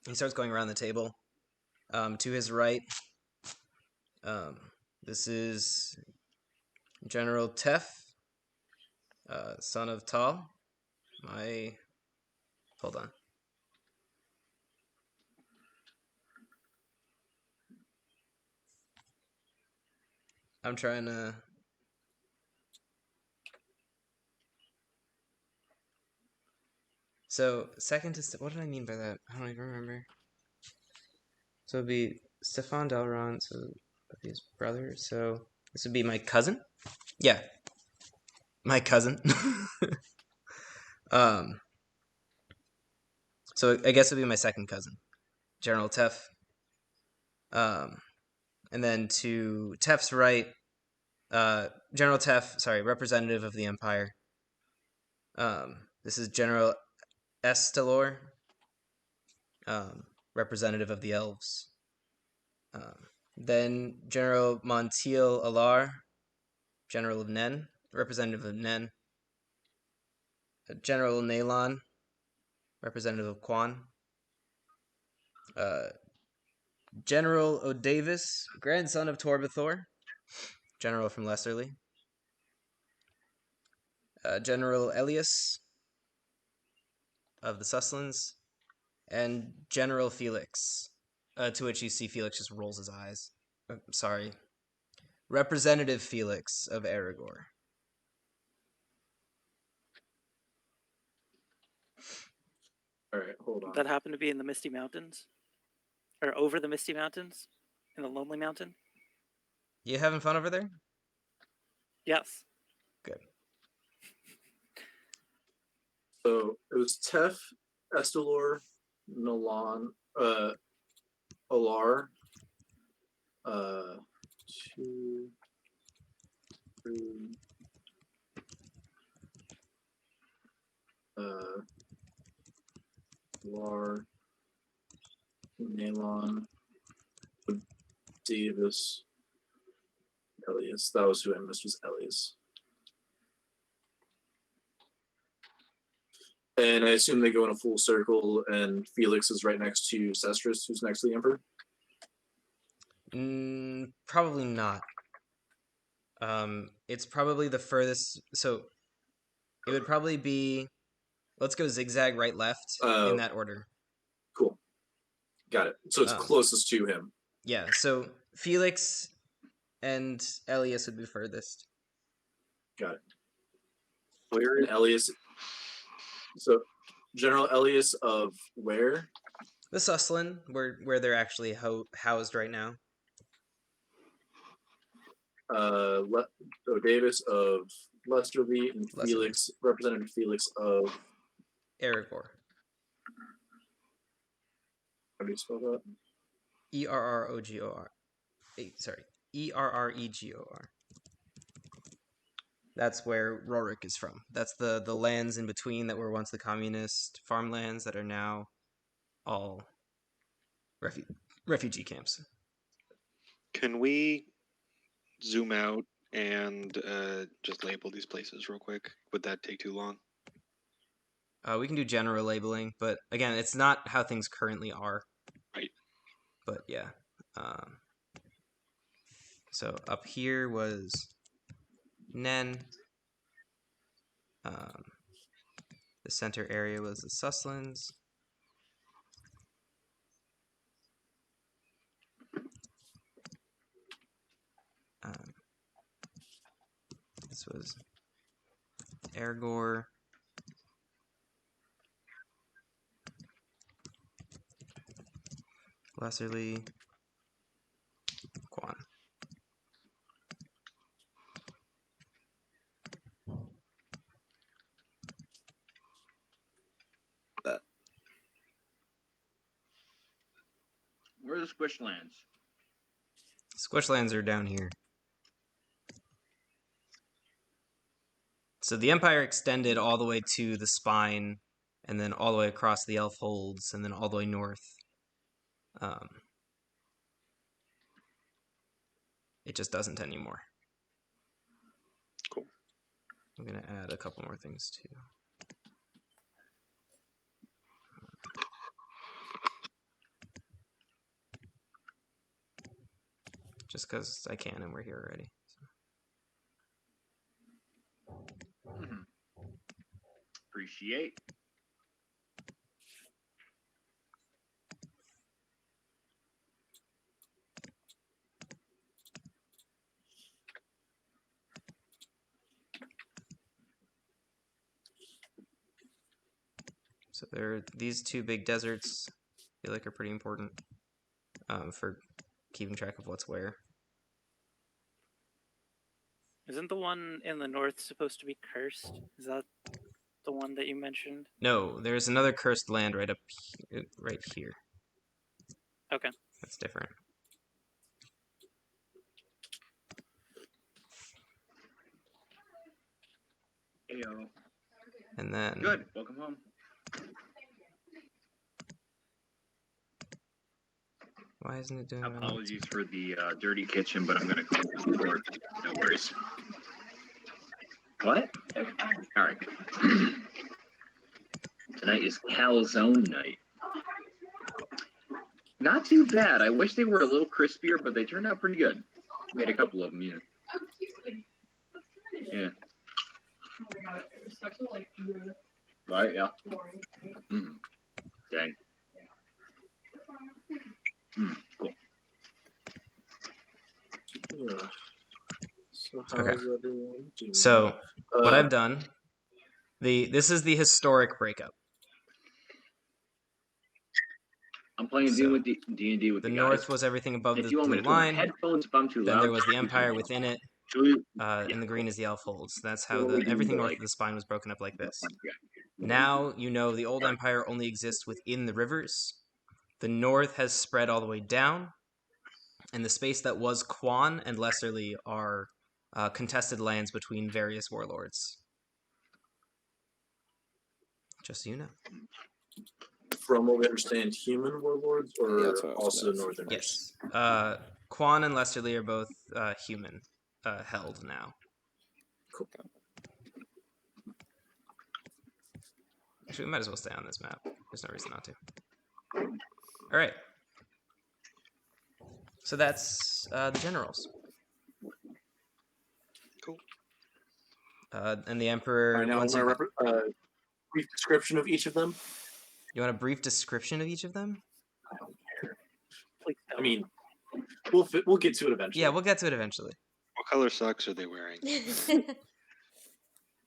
He starts going around the table. To his right, this is General Tef, son of Tal. Hold on. I'm trying to... So, second to... What did I mean by that? I don't even remember. So it'd be Stefan Delron, so his brother. So this would be my cousin? Yeah. My cousin. So I guess it would be my second cousin, General Tef. And then to Tef's right, General Tef, sorry, representative of the Empire. This is General Estelor, representative of the Elves. Then General Montiel Alar, General of Nen, representative of Nen. General Nalon, representative of Quan. General O'Davis, grandson of Torbathor, general from Lesserly. General Elias of the Suslands, and General Felix, to which you see Felix just rolls his eyes. Sorry. Representative Felix of Aragorn. All right, hold on. That happened to be in the Misty Mountains? Or over the Misty Mountains? In the Lonely Mountain? You having fun over there? Yes. Good. So it was Tef, Estelor, Nolan, Alar, 2, 3, Alar, Nalon, Davis, Elias. That was who I missed, was Elias. And I assume they go in a full circle, and Felix is right next to Sestris, who's next to the Emperor. Probably not. It's probably the furthest. So it would probably be. Let's go zigzag right left in that order. Cool. Got it. So it's closest to him. Yeah. So Felix and Elias would be furthest. Got it. Where And Elias So, General Elias of where? The Suslan, where they're actually housed right now. Davis of Lesterly and Lesterly. Felix, Representative Felix of. Erigor. How do you spell that? Errogor. Sorry, Erregor. That's where Rorik is from. That's the lands in between that were once the communist farmlands that are now all refugee camps. Can we zoom out and just label these places real quick? Would that take too long? We can do general labeling, but again, it's not how things currently are. Right. But yeah. So up here was Nen. The center area was the Suslands. This was Erigor. Lesserly. Quan. Where are the Squishlands? Squishlands are down here. So the Empire extended all the way to the Spine, and then all the way across the Elf Holds, and then all the way north. It just doesn't anymore. Cool. I'm going to add a couple more things too. Just because I can and we're here already. Appreciate. So these two big deserts I feel like are pretty important for keeping track of what's where. Isn't the one in the north supposed to be cursed? Is that the one that you mentioned? No, there's another cursed land right here. Okay. That's different. Heyo. And then Good. Welcome home. Why isn't it doing that? Apologies for the dirty kitchen, but I'm going to close the door. No worries. What? All right. Tonight is calzone night. Not too bad. I wish they were a little crispier, but they turned out pretty good. Made a couple of them, yeah. Yeah. Right, yeah. Dang. Cool. Yeah. So how's Okay. everyone doing? So what I've done, this is the historic breakup. I'm playing So, with D&D with the the north guys. was everything above If the you want me blue to put my line. headphones if I'm too Then loud, there was the you empire can. within it, Yeah, and the green is the elf holds. That's how What are we doing everything to, north like- of the spine was broken up like this. Yeah. Now you know the old empire only exists within the rivers. The north has spread all the way down, and the space that was Quan and Lesserly are contested lands between various warlords. Just so you know. From what we understand, human warlords or Yeah, that's what I was also gonna ask. northerners? Yes. Quan and Lesterly are both human held now. Cool. Actually, we might as well stay on this map. There's no reason not to. All right. So that's the generals. Cool. And the Emperor. All right, now once I you, want a brief description of each of them. you want a brief description of each of them? I don't care. Please I don't. mean, we'll get to it eventually. Yeah, we'll get to it eventually. What color socks are they wearing?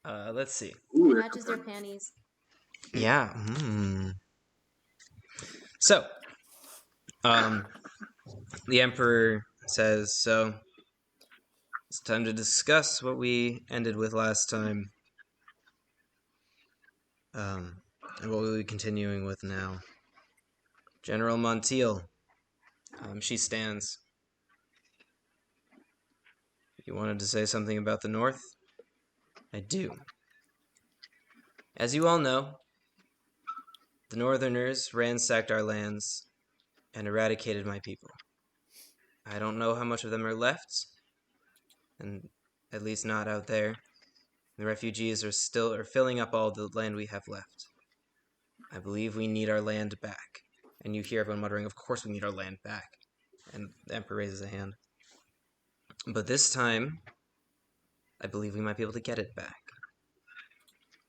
Let's see. Ooh, Matches their panties. Yeah. So, the Emperor says, so it's time to discuss what we ended with last time. And what we'll be continuing with now. General Montiel. She stands. You wanted to say something about the North? I do. As you all know, the Northerners ransacked our lands and eradicated my people. I don't know how much of them are left, and at least not out there. The refugees are filling up all the land we have left. I believe we need our land back. And you hear everyone muttering, of course we need our land back. And the Emperor raises a hand. But this time, I believe we might be able to get it back.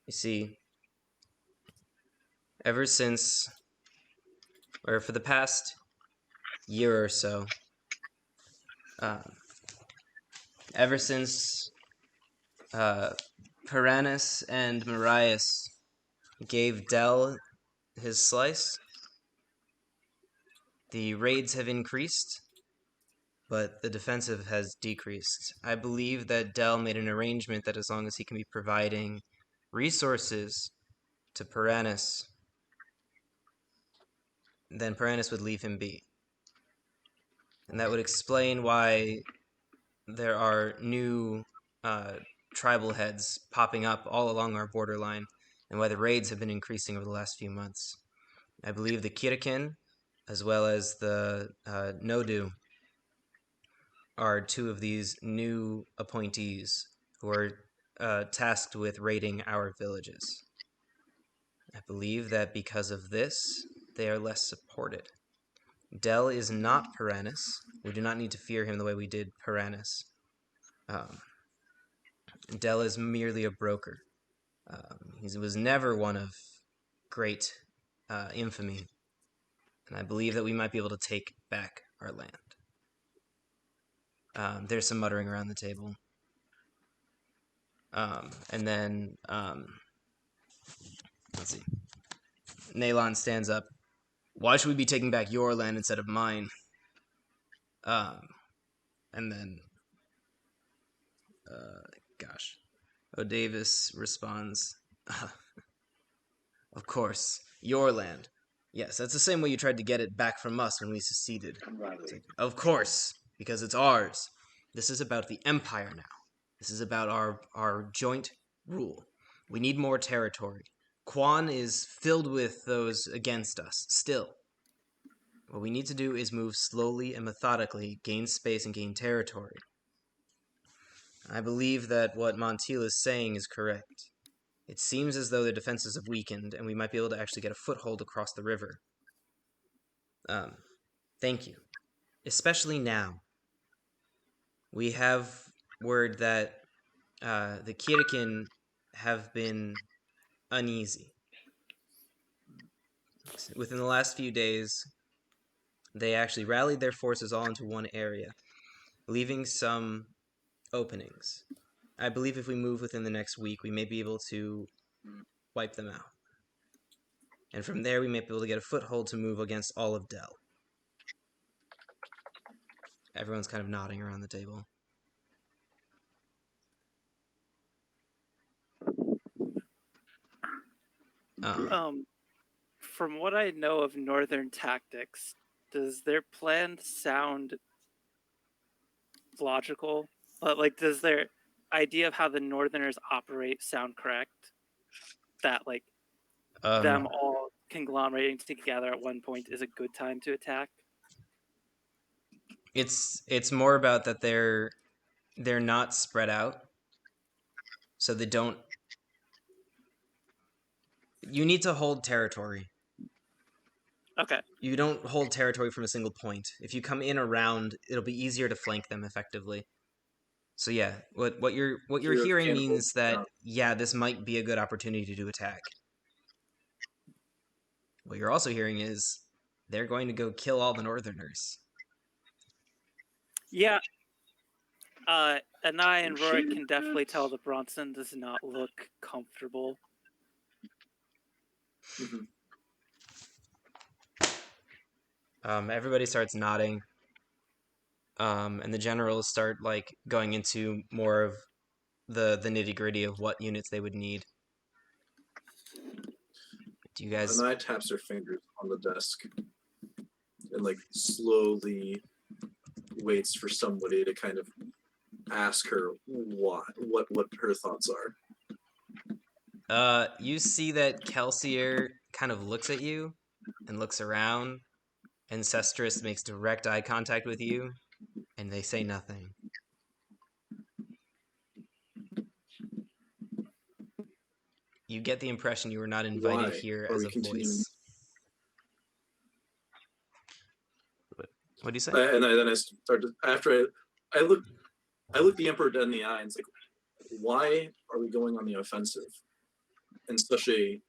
You see, ever since, or for the past year or so, ever since Piranus and Marias gave Dell his slice, the raids have increased, but the defensive has decreased. I believe that Dell made an arrangement that as long as he can be providing resources to Piranus, then Piranus would leave him be. And that would explain why there are new tribal heads popping up all along our borderline, and why the raids have been increasing over the last few months. I believe the Kirikin, as well as the Nodu, are two of these new appointees who are tasked with raiding our villages. I believe that because of this, they are less supported. Dell is not Piranus. We do not need to fear him the way we did Piranus. Dell is merely a broker. He was never one of great infamy, and I believe that we might be able to take back our land. There's some muttering around the table. And then, let's see. Nalon stands up. Why should we be taking back your land instead of mine? And then, O'Davis responds, of course, your land. Yes, that's the same way you tried to get it back from us when we seceded. Like, of course, because it's ours. This is about the Empire now. This is about our joint rule. We need more territory. Quan is filled with those against us, still. What we need to do is move slowly and methodically, gain space and gain territory. I believe that what Montiel is saying is correct. It seems as though the defenses have weakened, and we might be able to actually get a foothold across the river. Thank you. Especially now. We have word that the Kirikin have been uneasy. Within the last few days, they actually rallied their forces all into one area, leaving some openings. I believe if we move within the next week, we may be able to wipe them out. And from there, we may be able to get a foothold to move against all of Dell. Everyone's kind of nodding around the table. From what I know of Northern tactics, does their plan sound logical? Like, does their idea of how the Northerners operate sound correct? That, like, them all conglomerating together at one point is a good time to attack? It's more about that they're not spread out, so they don't. You need to hold territory. Okay. You don't hold territory from a single point. If you come in around, it'll be easier to flank them effectively. So yeah, what you're hearing means that this might be a good opportunity to attack. What you're also hearing is they're going to go kill all the Northerners. Yeah. Anai and Rorik can definitely tell that Bronson does not look comfortable. Mhm. Everybody starts nodding. And the generals start like going into more of the nitty gritty of what units they would need. Do you guys? Anaya taps her fingers on the desk and like slowly waits for somebody to kind of ask her what her thoughts are. You see that Kelsier kind of looks at you and looks around, and Cestrus makes direct eye contact with you, and they say nothing. You get the impression you were not invited Why here are as we a continuing? voice. What do you say? And then I started after I look the Emperor dead in the eye and it's like, why are we going on the offensive in such a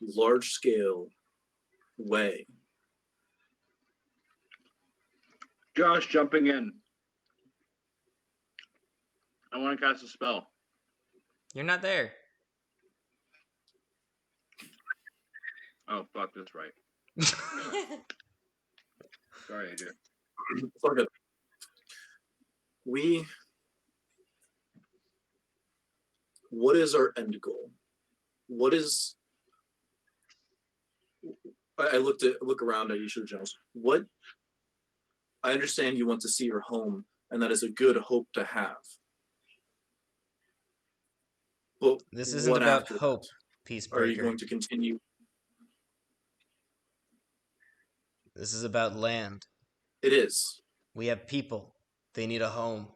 large scale way? Josh jumping in. I want to cast a spell. You're not there. Oh, fuck, that's right. Sorry, I did. It's all good. What is our end goal? What is? I look around at each of the generals. What? I understand you want to see your home, and that is a good hope to have. But This isn't what about after hope, that? Peacebreaker. Are you going to continue? This is about land. It is. We have people. They need a home.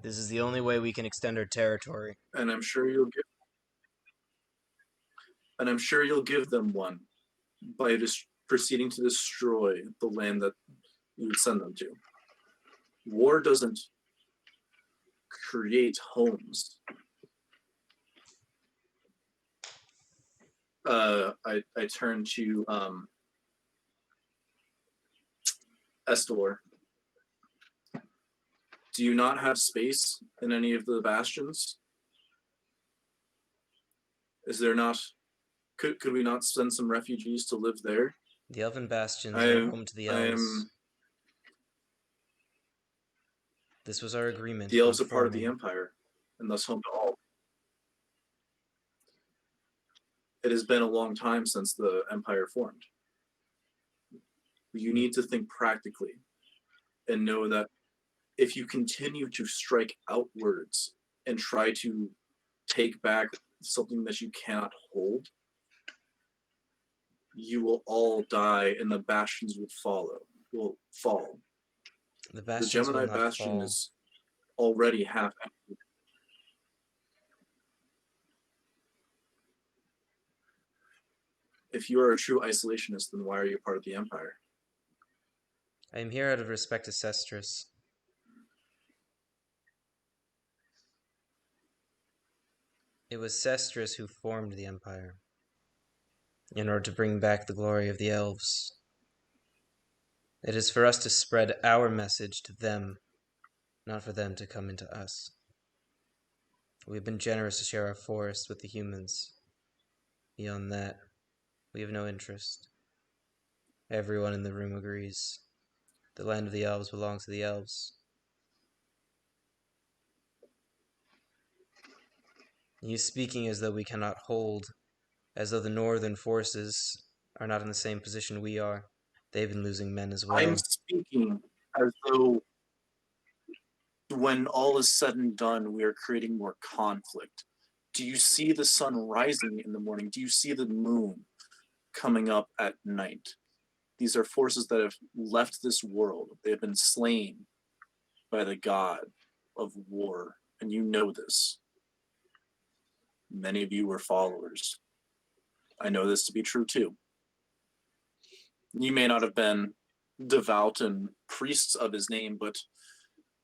This is the only way we can extend our territory. And I'm sure you'll give them one by just proceeding to destroy the land that you would send them to. War doesn't create homes. I turn to Estor. Do you not have space in any of the bastions? Is there not? Could we not send some refugees to live there? The Elven Bastions are home to the elves. This was our agreement. The elves are part of the Empire, and thus home to all. It has been a long time since the Empire formed. You need to think practically and know that if you continue to strike outwards and try to take back something that you cannot hold, you will all die and the bastions will fall. The Gemini Bastion is already half empty. If you are a true isolationist, then why are you part of the Empire? I am here out of respect to Cestrus. It was Cestrus who formed the Empire in order to bring back the glory of the elves. It is for us to spread our message to them, not for them to come into us. We have been generous to share our forest with the humans. Beyond that, we have no interest. Everyone in the room agrees. The land of the elves belongs to the elves. You speaking as though we cannot hold, as though the northern forces are not in the same position we are. They've been losing men as well. I'm speaking as though when all is said and done, we are creating more conflict. Do you see the sun rising in the morning? Do you see the moon coming up at night? These are forces that have left this world. They have been slain by the god of war, and you know this. Many of you were followers. I know this to be true too. You may not have been devout and priests of his name, but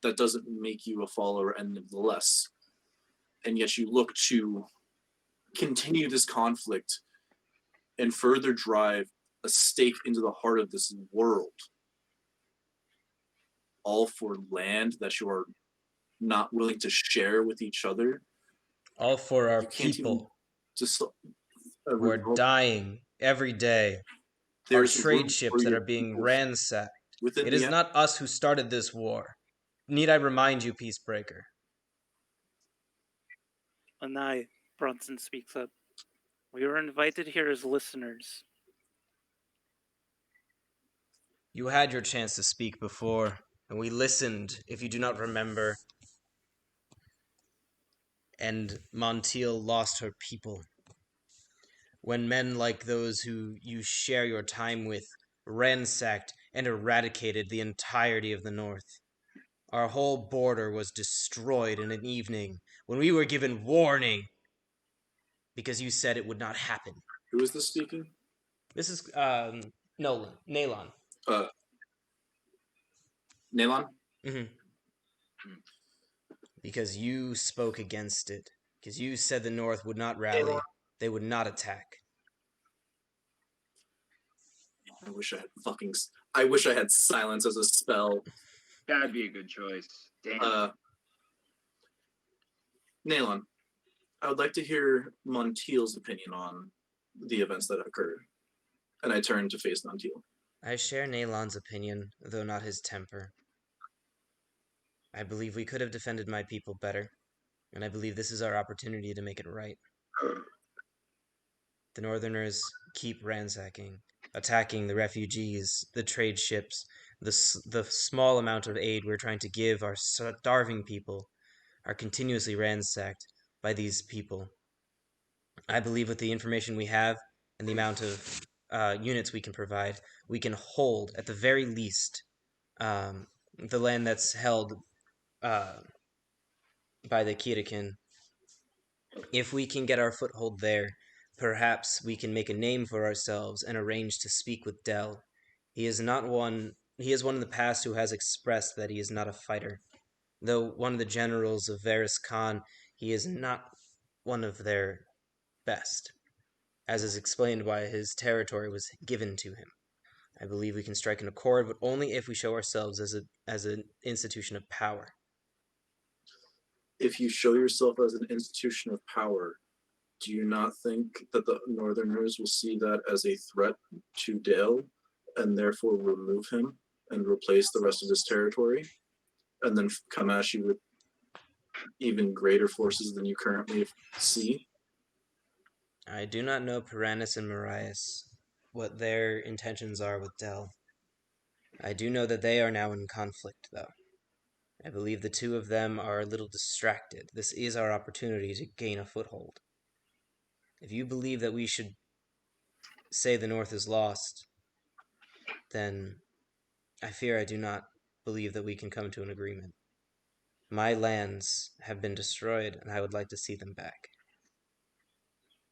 that doesn't make you a follower any the less. And yet you look to continue this conflict and further drive a stake into the heart of this world, all for land that you are not willing to share with each other. All for our people. Just who are dying every day. Our There's trade room ships for that your are being people ransacked. within It the is not us who started this war. Need I remind you, Peacebreaker? Anai, Bronson speaks up. We were invited here as listeners. You had your chance to speak before, and we listened, if you do not remember. And Montiel lost her people. When men like those who you share your time with ransacked and eradicated the entirety of the North. Our whole border was destroyed in an evening when we were given warning because you said it would not happen. Who is this speaking? This is Nalon. Nalon? Mm-hmm. Because you spoke against it. Because you said the North would not rally. They would not attack. I wish I had silence as a spell. That'd be a good choice. Damn. Nalon, I would like to hear Montiel's opinion on the events that occurred. And I turn to face Montiel. I share Nalon's opinion, though not his temper. I believe we could have defended my people better, and I believe this is our opportunity to make it right. The Northerners keep ransacking, attacking the refugees, the trade ships, the small amount of aid we're trying to give our starving people are continuously ransacked by these people. I believe with the information we have and the amount of units we can provide, we can hold, at the very least, the land that's held by the Kirakin. If we can get our foothold there, perhaps we can make a name for ourselves and arrange to speak with Dell. He is one in the past who has expressed that he is not a fighter. Though one of the generals of Varys Khan, he is not one of their best, as is explained why his territory was given to him. I believe we can strike an accord, but only if we show ourselves as an institution of power. If you show yourself as an institution of power, do you not think that the Northerners will see that as a threat to Dale and therefore remove him and replace the rest of his territory and then come at you with even greater forces than you currently see? I do not know Piranus and Marias, what their intentions are with Dell. I do know that they are now in conflict, though. I believe the two of them are a little distracted. This is our opportunity to gain a foothold. If you believe that we should say the North is lost, then I fear I do not believe that we can come to an agreement. My lands have been destroyed, and I would like to see them back.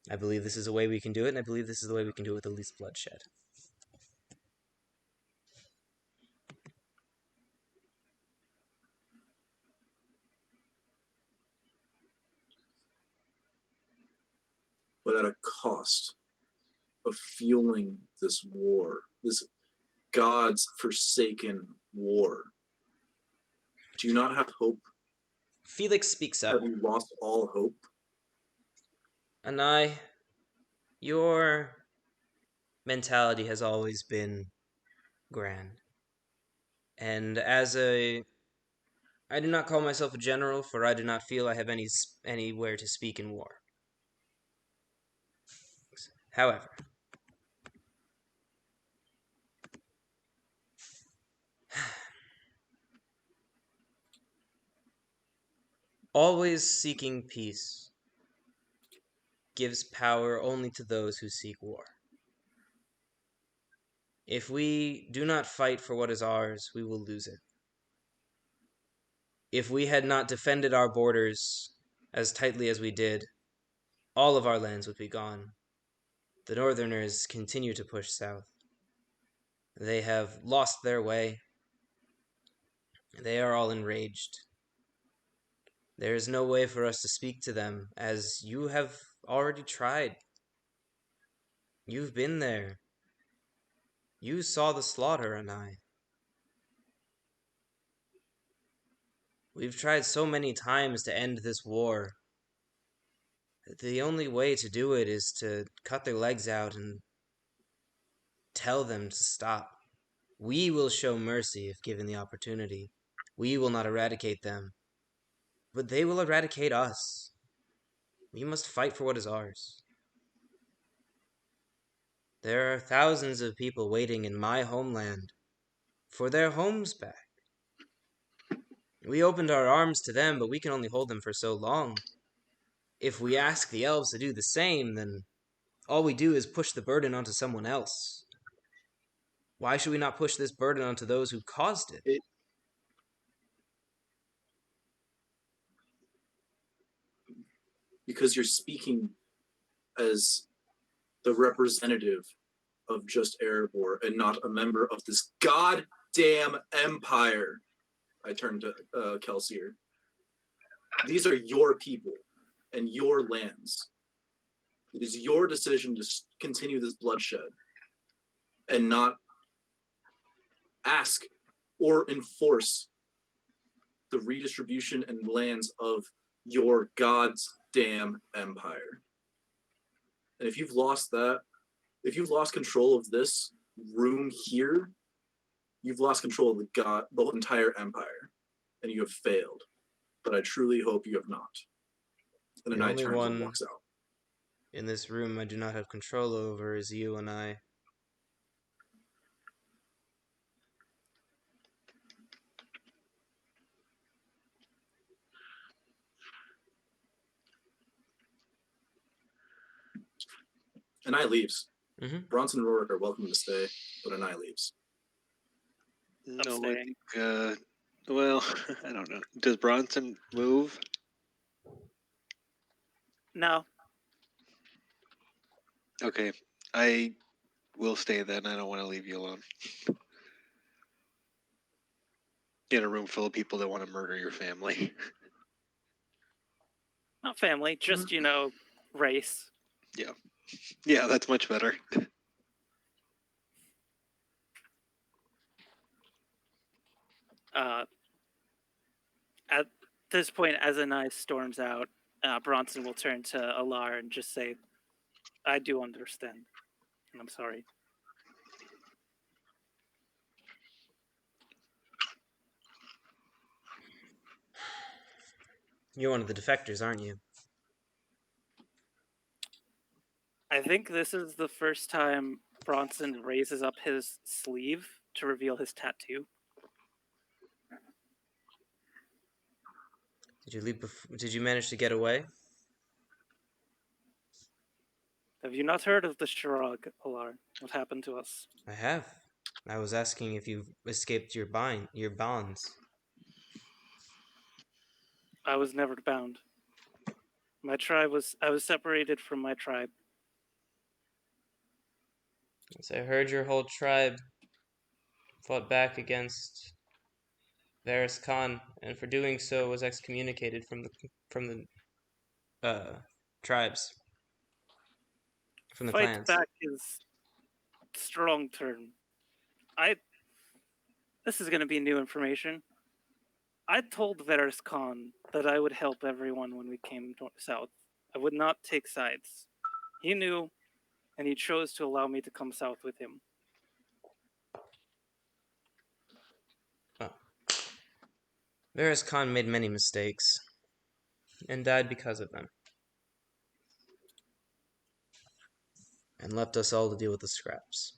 I believe this is a way we can do it, and I believe this is the way we can do it with the least bloodshed. But at a cost of fueling this war, this God's forsaken war. Do you not have hope? Felix speaks up. Have you lost all hope? Anai, your mentality has always been grand. And I do not call myself a general, for I do not feel I have anywhere to speak in war. However, always seeking peace gives power only to those who seek war. If we do not fight for what is ours, we will lose it. If we had not defended our borders as tightly as we did, all of our lands would be gone. The Northerners continue to push south. They have lost their way. They are all enraged. There is no way for us to speak to them, as you have already tried. You've been there. You saw the slaughter, and we've tried so many times to end this war. The only way to do it is to cut their legs out and tell them to stop. We will show mercy if given the opportunity. We will not eradicate them, but they will eradicate us. We must fight for what is ours. There are thousands of people waiting in my homeland for their homes back. We opened our arms to them, but we can only hold them for so long. If we ask the elves to do the same, then all we do is push the burden onto someone else. Why should we not push this burden onto those who caused it? Because you're speaking as the representative of just Erebor and not a member of this goddamn empire. I turned to Kelsier. These are your people and your lands. It is your decision to continue this bloodshed and not ask or enforce the redistribution and lands of your God's damn empire. And if you've lost that, if you've lost control of this room here, you've lost control of the entire empire, and you have failed. But I truly hope you have not. And then I turns and walks out. In this room I do not have control over is you and I. And I leaves. Mm-hmm. Bronson and Rourke are welcome to stay, but Anai leaves. No, I think, well, I don't know. Does Bronson move? No. Okay. I will stay then. I don't want to leave you alone. In a room full of people that want to murder your family. Not family, just, race. Yeah. Yeah, that's much better. At this point, as Anai storms out, Bronson will turn to Alar and just say, I do understand. And I'm sorry. You're one of the defectors, aren't you? I think this is the first time Bronson raises up his sleeve to reveal his tattoo. Did you leave? Did you manage to get away? Have you not heard of the Shirag, Alar? What happened to us? I have. I was asking if you've escaped your bonds. I was never bound. I was separated from my tribe. Yes, I heard your whole tribe fought back against Varys Khan, and for doing so was excommunicated from the tribes, from the Fight clans. back is strong term. This is going to be new information. I told Varys Khan that I would help everyone when we came south. I would not take sides. He knew, and he chose to allow me to come south with him. Oh. Varys Khan made many mistakes, and died because of them. And left us all to deal with the scraps.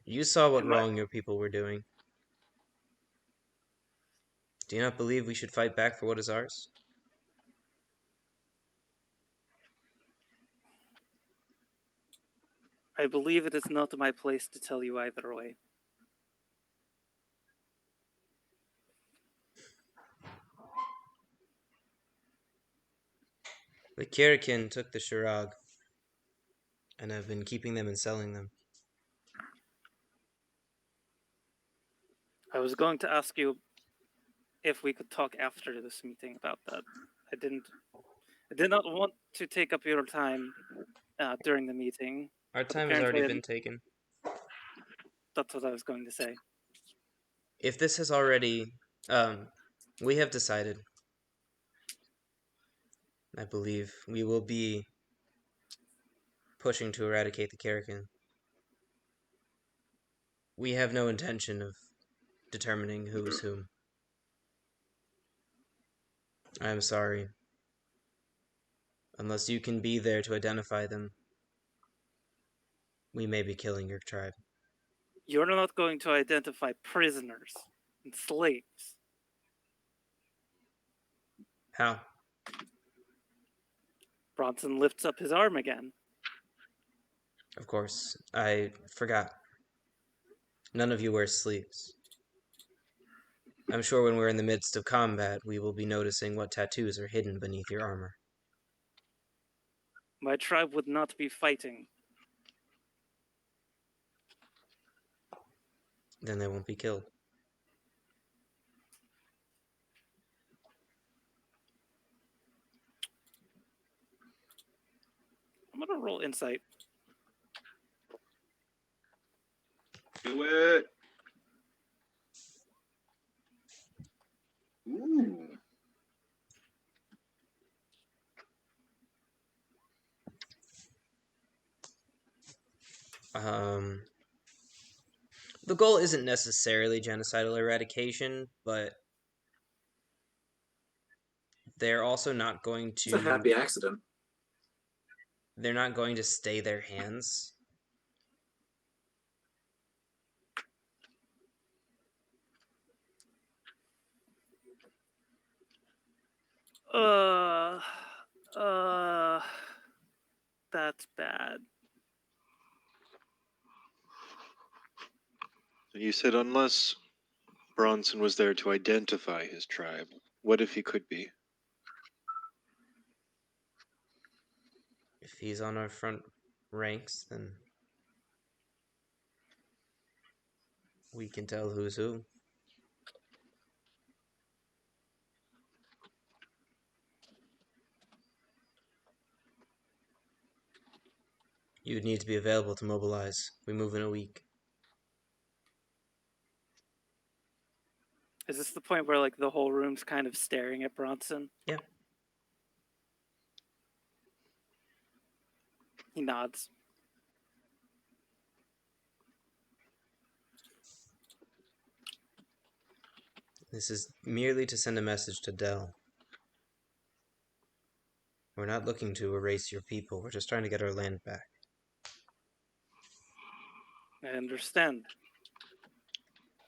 You saw what wrong your people were doing. Do you not believe we should fight back for what is ours? I believe it is not my place to tell you either way. The Kirakin took the Shirag, and have been keeping them and selling them. I was going to ask you if we could talk after this meeting about that. I did not want to take up your time during the meeting. Our time has already been taken. That's what I was going to say. If this has already, we have decided I believe we will be pushing to eradicate the Karakin. We have no intention of determining who is whom. I am sorry. Unless you can be there to identify them, we may be killing your tribe. You're not going to identify prisoners and slaves. How? Bronson lifts up his arm again. Of course, I forgot. None of you wear sleeves. I'm sure when we're in the midst of combat, we will be noticing what tattoos are hidden beneath your armor. My tribe would not be fighting. Then they won't be killed. I'm gonna roll insight. Do it. Ooh. The goal isn't necessarily genocidal eradication, but they're also not going It's a happy to. accident. They're not going to stay their hands. That's bad. You said unless Bronson was there to identify his tribe. What if he could be? If he's on our front ranks, then we can tell who's who. You would need to be available to mobilize. We move in a week. Is this the point where like the whole room's kind of staring at Bronson? Yeah. He nods. This is merely to send a message to Dell. We're not looking to erase your people. We're just trying to get our land back. I understand.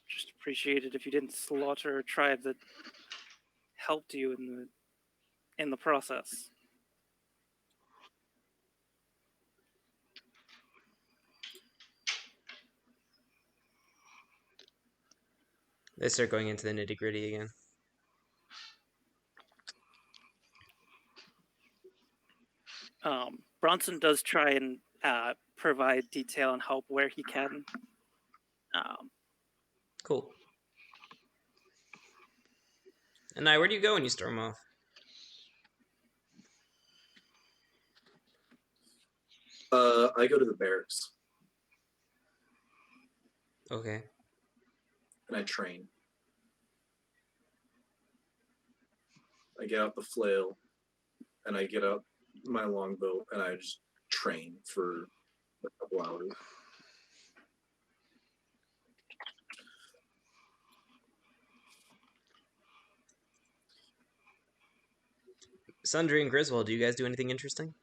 Just appreciate it if you didn't slaughter a tribe that helped you in the process. They start going into the nitty-gritty again. Bronson does try and provide detail and help where he can. Cool. And now, where do you go when you storm off? I go to the barracks Okay. and I train. I get out the flail and I get out my longbow and I just train for a couple hours. Sundry and Griswold, do you guys do anything interesting?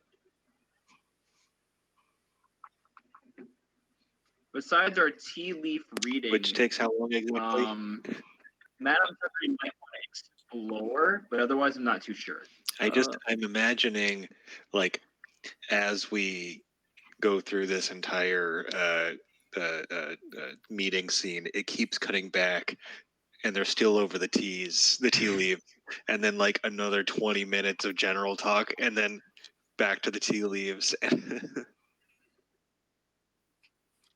Besides our tea leaf reading, Which takes how long exactly? Madam Sundry might want to explore, but otherwise I'm not too sure. I'm imagining, like, as we go through this entire meeting scene, it keeps cutting back, and they're still over the tea leaf, and then like another 20 minutes of general talk, and then back to the tea leaves.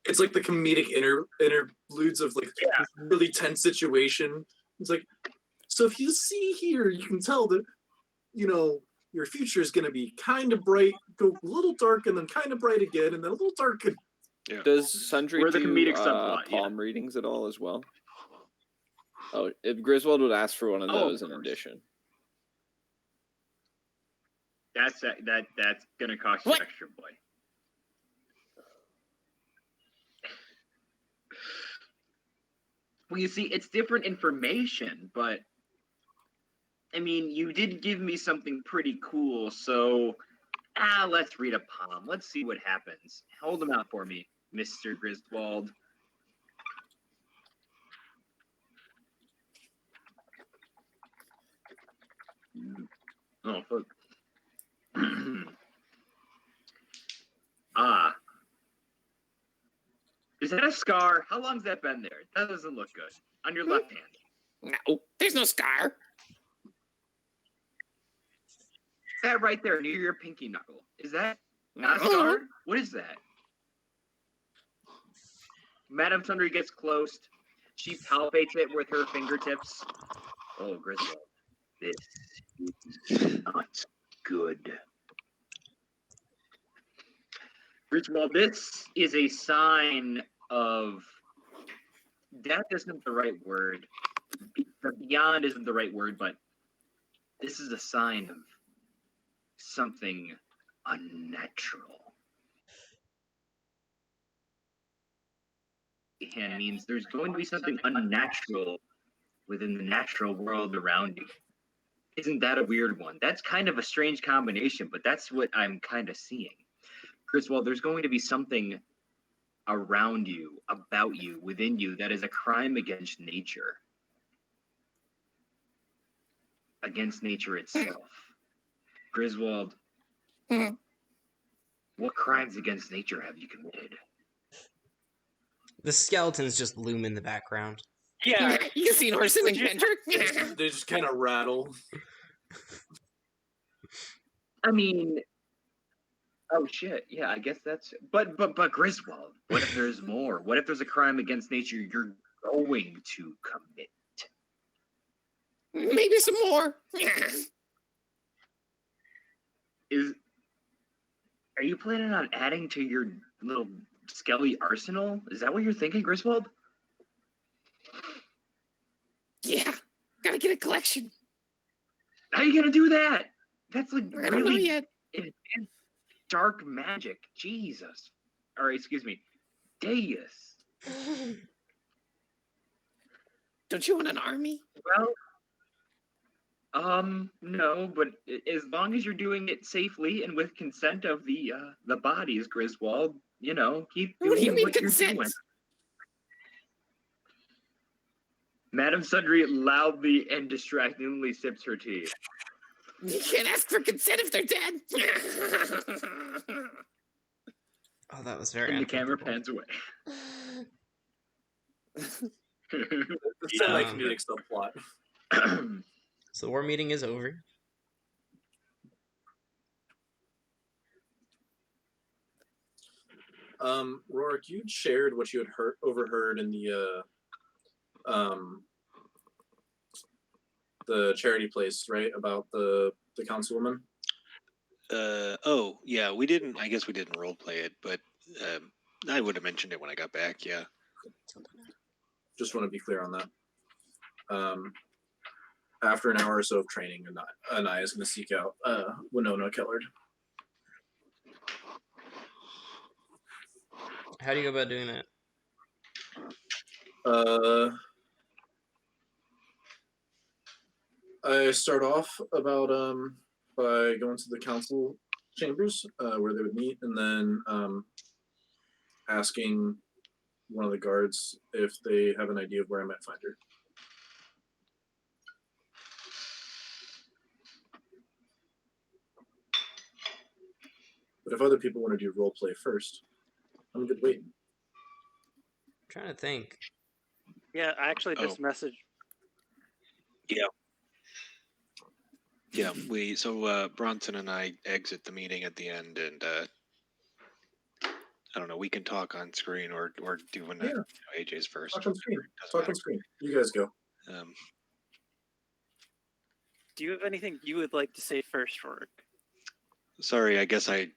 It's like the comedic interludes of like this really tense situation. It's like, so if you see here, you can tell that, you know, your future is going to be kind of bright, go a little dark, and then kind of bright again, and then a little dark. Yeah. Does Sundry We're the do comedic subplot, palm readings at all as well? Oh, if Griswold would ask for one of those in addition. That's gonna cost you What? extra, boy. Well, you see, it's different information, but I mean, you did give me something pretty cool, so let's read a palm. Let's see what happens. Hold them out for me, Mr. Griswold. Oh, fuck. Is that a scar? How long's that been there? That doesn't look good. On your left hand. No, there's no scar. That right there near your pinky knuckle. Is that not a scar? What is that? Madame Sundry gets close. She palpates it with her fingertips. Oh, Griswold, this is not good. Griswold, this is a sign of death isn't the right word. Beyond isn't the right word, but this is a sign of something unnatural. And means there's going to be something unnatural within the natural world around you. Isn't that a weird one? That's kind of a strange combination, but that's what I'm kind of seeing. Griswold, there's going to be something around you, about you, within you, that is a crime against nature. Against nature itself. Griswold, what crimes against nature have you committed? The skeletons just loom in the background. Yeah. You seen Horse and Adventure? They just kind of rattle. I mean, oh shit, yeah, I guess that's. But Griswold, what if there's more? What if there's a crime against nature you're going to commit? Maybe some more. Are you planning on adding to your little skelly arsenal? Is that what you're thinking, Griswold? Yeah, gotta get a collection. How are you gonna do that? That's like I don't know really yet. intense dark magic. Jesus. Or excuse me, Deus. Don't you want an army? Well, no, but as long as you're doing it safely and with consent of the bodies, Griswold, you know, keep doing What do you mean what consent? you're doing. Madame Sundry loudly and distractingly sips her tea. You can't ask for consent if they're dead. Oh, that was very And the camera uncomfortable. pans away. It's a like comedic subplot. So the war meeting is over. Rorik, you shared what you had overheard in the charity place, right? About the councilwoman. Oh yeah, we didn't. I guess we didn't role play it, but I would have mentioned it when I got back. Yeah. Just want to be clear on that. After an hour or so of training, Anaya is going to seek out Winona Kellard. How do you go about doing that? I start off about by going to the council chambers where they would meet, and then asking one of the guards if they have an idea of where I might find her. But if other people want to do role play first, I'm good waiting. I'm trying to think. Yeah, I actually just messaged. Yeah. Yeah, Bronson and I exit the meeting at the end, and I don't know. We can talk on screen or do when AJ's first. Talk on screen. Talk on screen. You guys go. Do you have anything you would like to say first, Rorik? Sorry, I guess I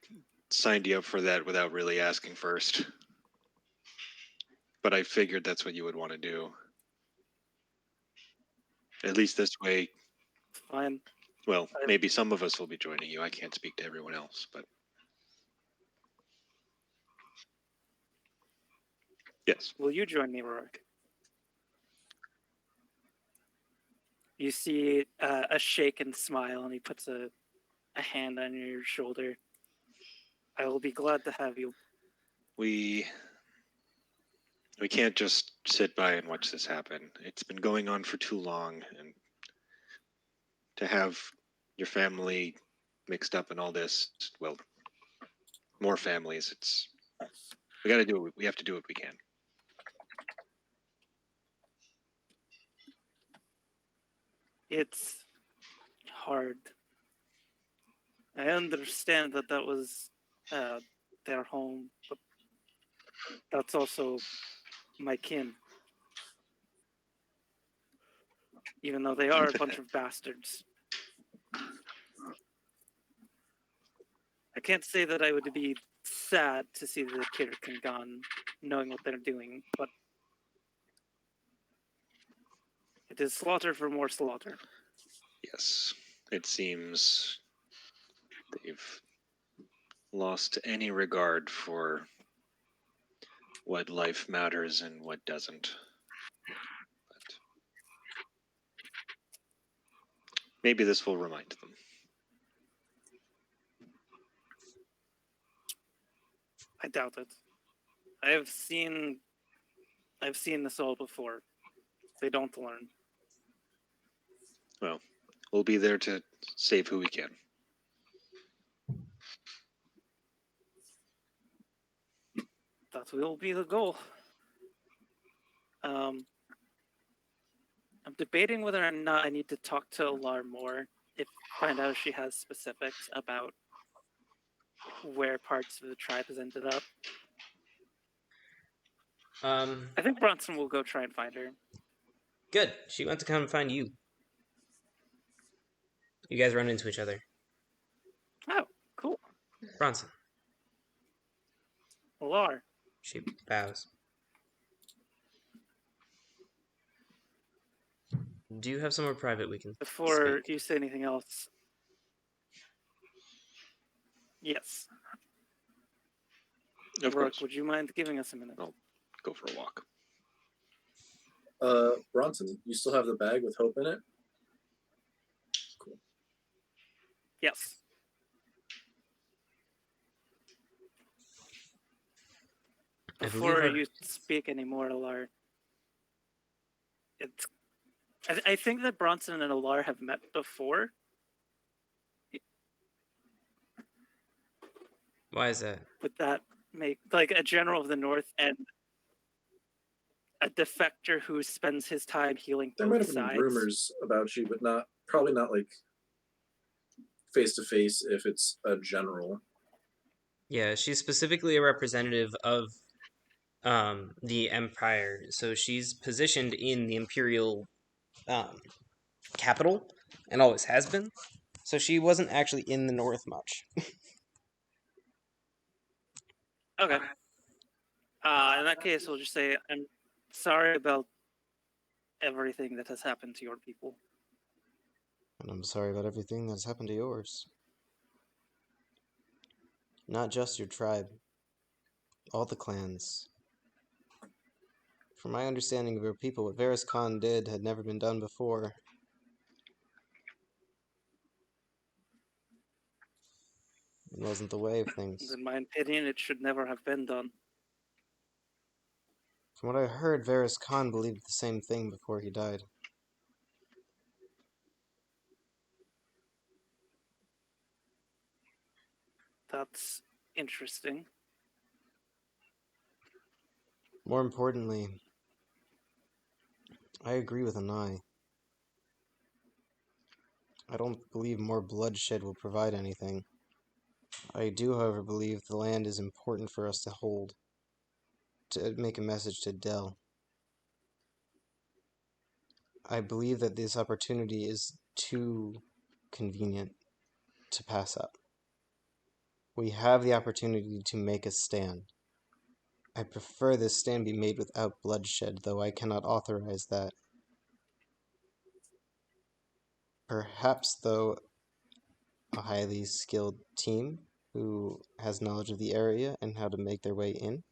signed you up for that without really asking first. But I figured that's what you would want to do. At least this way. Fine. Well, maybe some of us will be joining you. I can't speak to everyone else, but yes. Will you join me, Rourke? You see a shaken smile, and he puts a hand on your shoulder. I will be glad to have you. We can't just sit by and watch this happen. It's been going on for too long, and to have your family mixed up in all this, well, more families. We got to do it. We have to do what we can. It's hard. I understand that was their home, but that's also my kin. Even though they are a bunch of bastards. I can't say that I would be sad to see the Kirkin gone, knowing what they're doing, but it is slaughter for more slaughter. Yes, it seems they've lost any regard for what life matters and what doesn't. But maybe this will remind them. I doubt it. I've seen this all before. They don't learn. Well, we'll be there to save who we can. That will be the goal. I'm debating whether or not I need to talk to Alar more, find out if she has specifics about where parts of the tribe has ended up. I think Bronson will go try and find her. Good. She went to come and find you. You guys run into each other. Oh, cool. Bronson. Alar. She bows. Do you have somewhere private we can Before speak? you say anything else, yes. Of Rourke, course. would you mind giving us a minute? I'll go for a walk. Bronson, you still have the bag with hope in it? Cool. Yes. Before you speak anymore, Alar, I think that Bronson and Alar have met before. Why is that? Would that make like a general of the North and a defector who spends his time healing There both might have sides? been rumors about you, but probably not like face to face if it's a general. Yeah, she's specifically a representative of the Empire, so she's positioned in the Imperial capital and always has been. So she wasn't actually in the North much. Okay. In that case, we'll just say I'm sorry about everything that has happened to your people. And I'm sorry about everything that's happened to yours. Not just your tribe. All the clans. From my understanding of your people, what Varys Khan did had never been done before. It wasn't the way of things. In my opinion, it should never have been done. From what I heard, Varys Khan believed the same thing before he died. That's interesting. More importantly, I agree with Anai. I don't believe more bloodshed will provide anything. I do, however, believe the land is important for us to hold, to make a message to Del. I believe that this opportunity is too convenient to pass up. We have the opportunity to make a stand. I prefer this stand be made without bloodshed, though I cannot authorize that. Perhaps, though, a highly skilled team who has knowledge of the area and how to make their way in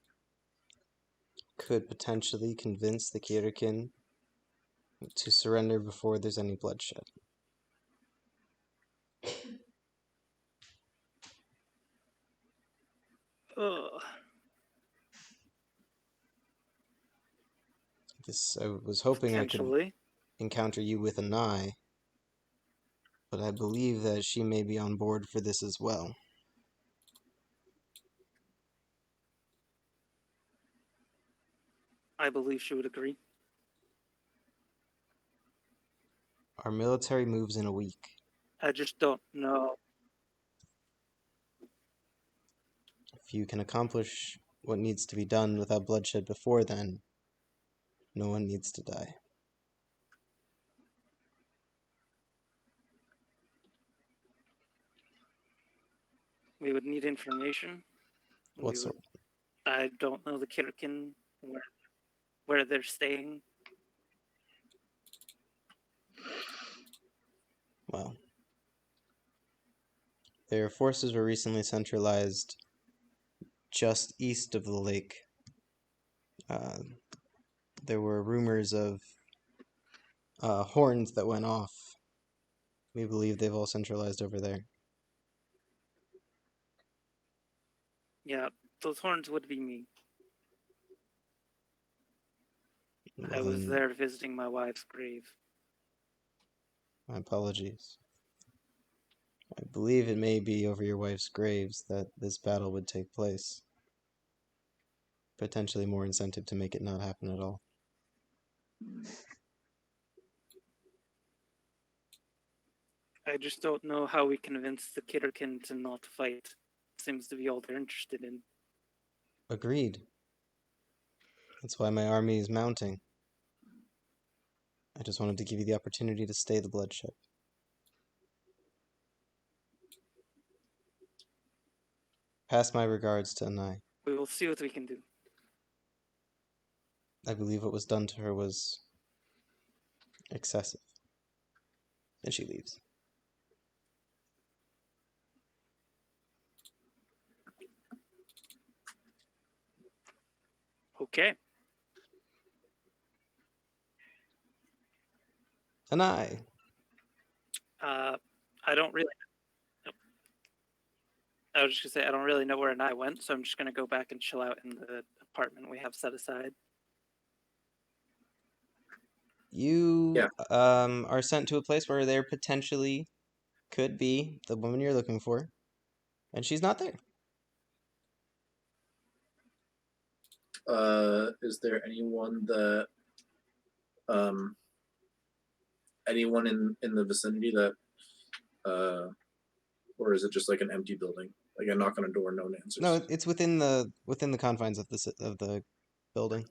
could potentially convince the Kirakin to surrender before there's any bloodshed. Ugh. I was hoping I could Potentially. encounter you with Anai, but I believe that she may be on board for this as well. I believe she would agree. Our military moves in a week. I just don't know. If you can accomplish what needs to be done without bloodshed before then, no one needs to die. We would need information. What sort? I don't know the Kirakin, where they're staying. Well, their forces were recently centralized just east of the lake. There were rumors of horns that went off. We believe they've all centralized over there. Yeah, those horns would be me. I Well, was then, there visiting my wife's grave. my apologies. I believe it may be over your wife's graves that this battle would take place. Potentially more incentive to make it not happen at all. I just don't know how we convince the Kirakin to not fight. Seems to be all they're interested in. Agreed. That's why my army is mounting. I just wanted to give you the opportunity to stay the bloodshed. Pass my regards to Anai. We will see what we can do. I believe what was done to her was excessive. And she leaves. Okay. Anai! I don't really. I was just gonna say I don't really know where Anai went, so I'm just gonna go back and chill out in the apartment we have set aside. You are sent to a place where there potentially could be the woman you're looking for, and she's not there. Is there anyone that anyone in the vicinity that or is it just like an empty building? Like I knock on a door, no one answers. No, it's within the confines of the building.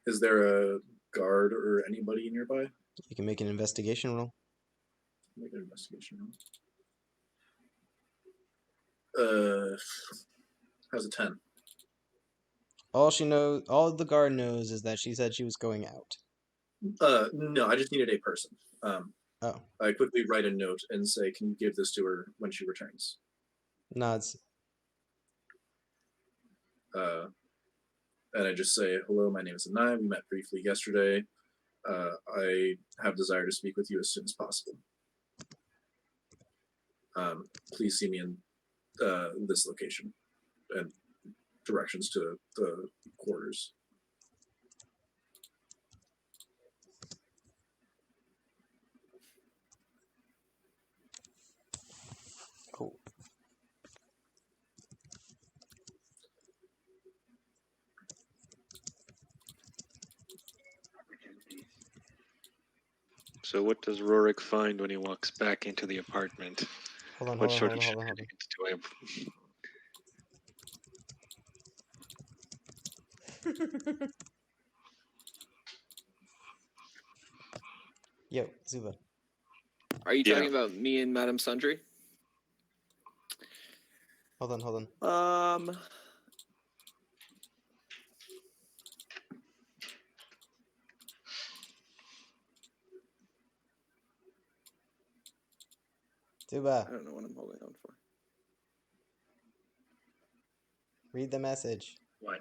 Is there a guard or anybody nearby? You can make an investigation roll. Make an investigation roll. How's a 10? All the guard knows is that she said she was going out. No, I just needed a person. Oh. I quickly write a note and say, "Can you give this to her when she returns?" Nods. And I just say, "Hello, my name is Anai. We met briefly yesterday. I have desire to speak with you as soon as possible. Please see me in this location and directions to the quarters." Cool. So what does Rorik find when he walks back into the apartment? Hold What sort on. of shenanigans do I Yo, Zuba. Are you talking about me and Madame Sundry? Hold on. Tuba, I don't know what I'm holding on for. read the message. What?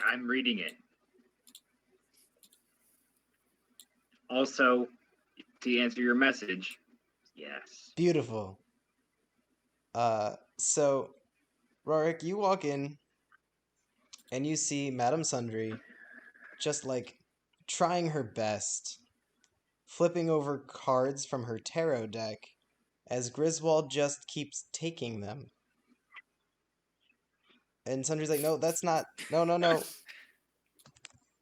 I'm reading it. Also, to answer your message, yes. Beautiful. So, Rorik, you walk in and you see Madame Sundry just like trying her best, flipping over cards from her tarot deck as Griswold just keeps taking them. And Sundry's like, no, that's not, no.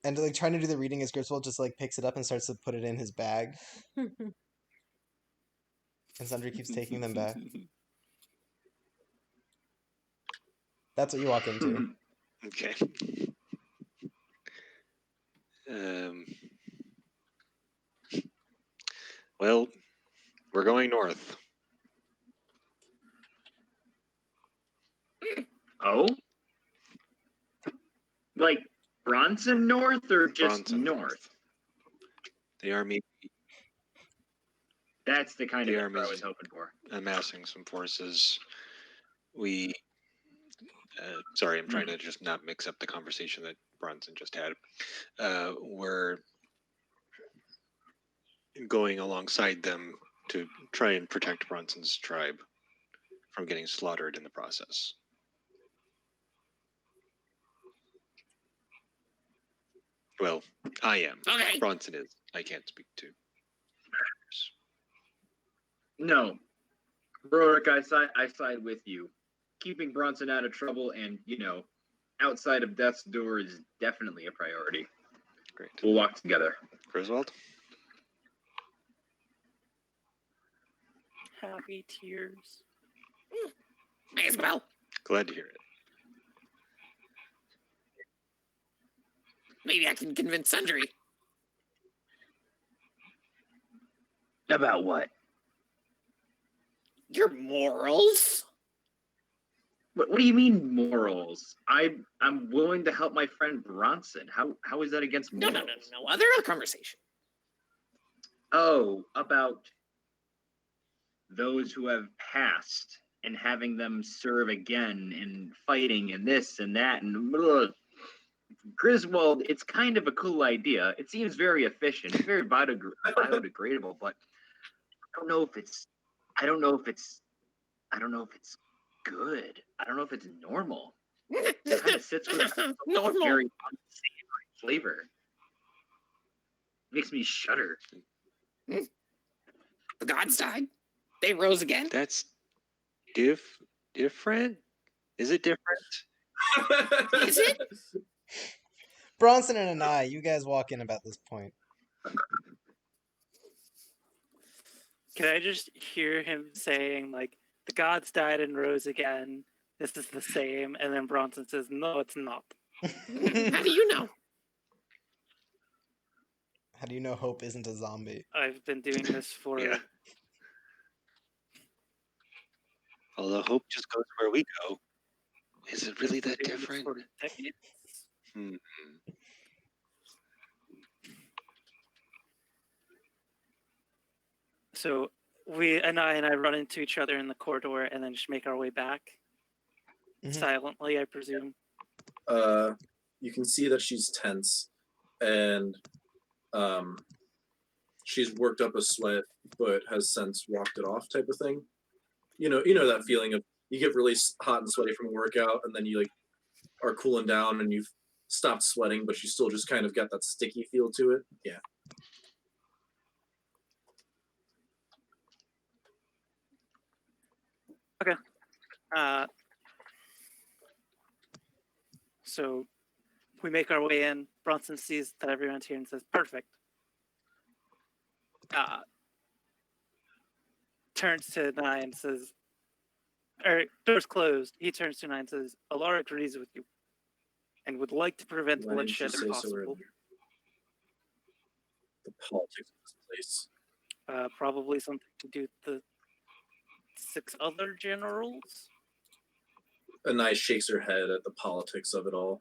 And like trying to do the reading as Griswold just like picks it up and starts to put it in his bag. And Sundry keeps taking them back. That's what you walk into. Okay. Well, we're going north. Oh? Like Bronson North or just Bronson north? The army That's the kind The of info I army's- was hoping for. amassing some forces. We. Sorry, I'm trying to just not mix up the conversation that Bronson just had. We're going alongside them to try and protect Bronson's tribe from getting slaughtered in the process. Well, I am. Okay. Bronson is. I can't speak to. No. Rorik, I side with you. Keeping Bronson out of trouble and, outside of death's door is definitely a priority. Great. We'll walk together. Griswold? Happy tears. May as well. Glad to hear it. Maybe I can convince Sundry. About what? Your morals? What do you mean morals? I'm willing to help my friend Bronson. How is that against No. morals? Other conversation. Oh, about those who have passed and having them serve again and fighting and this and that and Griswold, it's kind of a cool idea. It seems very efficient, very biodegradable, but I don't know if it's good. I don't know if it's normal. It kind of sits with a Normal. very unsavory flavor. Makes me shudder. The gods died. They rose again. That's different? Is it different? Is it? Bronson and I, you guys walk in about this point. Can I just hear him saying, like, the gods died and rose again. This is the same. And then Bronson says, no, it's not. How do you know? How do you know Hope isn't a zombie? I've been doing this for Yeah. Although hope just goes where we go. Is it really that doing this different? for decades. Hmm. So I run into each other in the corridor and then just make our way back. Mhm. Silently, I presume. You can see that she's tense, and she's worked up a sweat, but has since walked it off, type of thing. You know that feeling of you get really hot and sweaty from a workout, and then you like are cooling down, and you've stopped sweating, but you still just kind of got that sticky feel to it. Yeah. So we make our way in. Bronson sees that everyone's here and says, perfect. Turns to Nine and says, door's closed. He turns to Nine and says, Alara agrees with you and would like to prevent Why didn't you bloodshed say if so possible. earlier? The politics of this place. Probably something to do with the 6 other generals. Anais shakes her head at the politics of it all.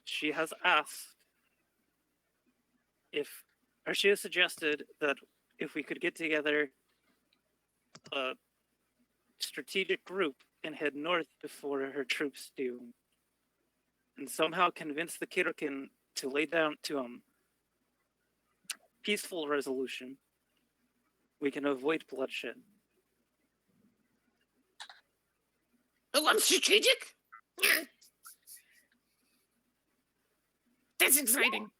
she has asked she has suggested that if we could get together a strategic group and head north before her troops do, and somehow convince the Kirokin to lay down to peaceful resolution, we can avoid bloodshed. Oh, I'm strategic? That's exciting.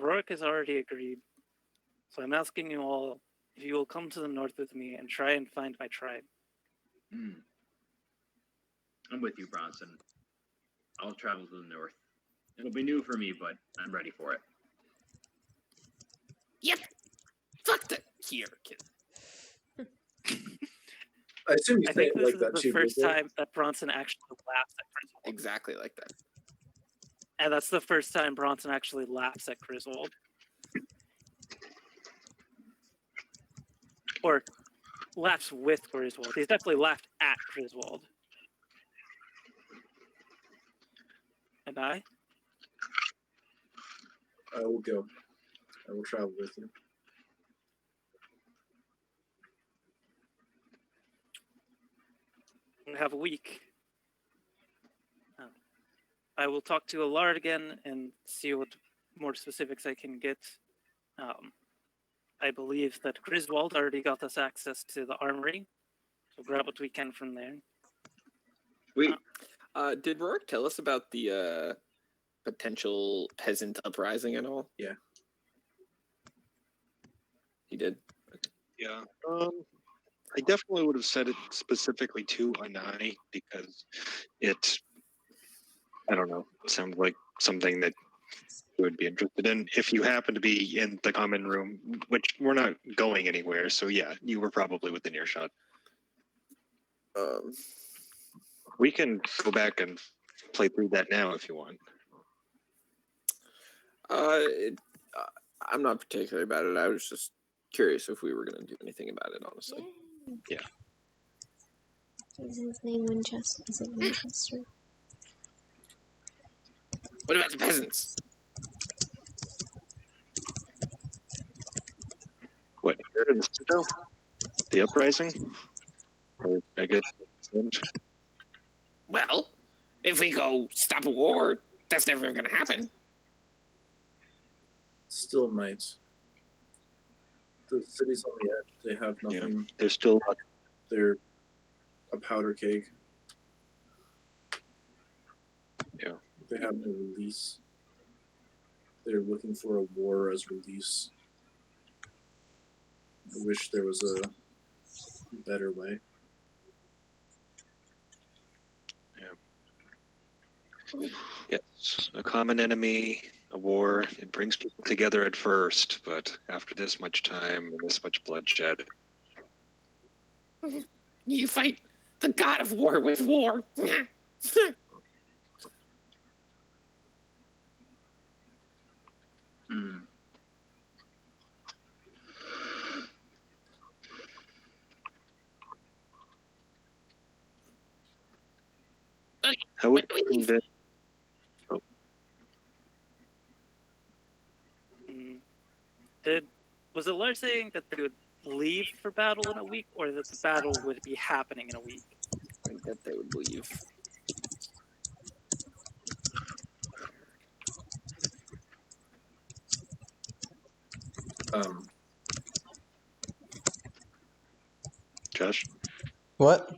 Rourke has already agreed, so I'm asking you all if you will come to the north with me and try and find my tribe. I'm with you, Bronson. I'll travel to the north. It'll be new for me, but I'm ready for it. Yep. Fuck the Kirokin. I assume you I say think it this like is that the too. first Bridget. time that Bronson actually laughs at Griswold. Exactly like that. And that's the first time Bronson actually laughs at Griswold. Or laughs with Griswold. He's definitely laughed at Griswold. And I will go. I will travel with you. have a week. I will talk to Allard again and see what more specifics I can get. I believe that Griswold already got us access to the armory, so grab what we can from there. Wait, did Rourke tell us about the potential peasant uprising and all? Yeah. He did? Yeah. I definitely would have said it specifically to Anai because it, I don't know, sounds like something that you would be interested in if you happen to be in the common room, which we're not going anywhere. So yeah, you were probably within earshot. We can go back and play through that now if you want. I'm not particularly about it. I was just curious if we were going to do anything about it, honestly. Yeah. Is his name Winchester? Is it Winchester? What about the peasants? What, here in the Citadel? The uprising? Or, I guess. Well, if we go stop a war, that's never going to happen. Still might. The city's on the edge. They have nothing. Yeah, they're still. They're a powder keg. Yeah. They have no release. They're looking for a war as release. I wish there was a better way. Yes, a common enemy, a war. It brings people together at first, but after this much time and this much bloodshed. You fight the god of war with war. How would you convince? Was Allard saying that they would leave for battle in a week, or that the battle would be happening in a week? I think that they would leave. Josh? What?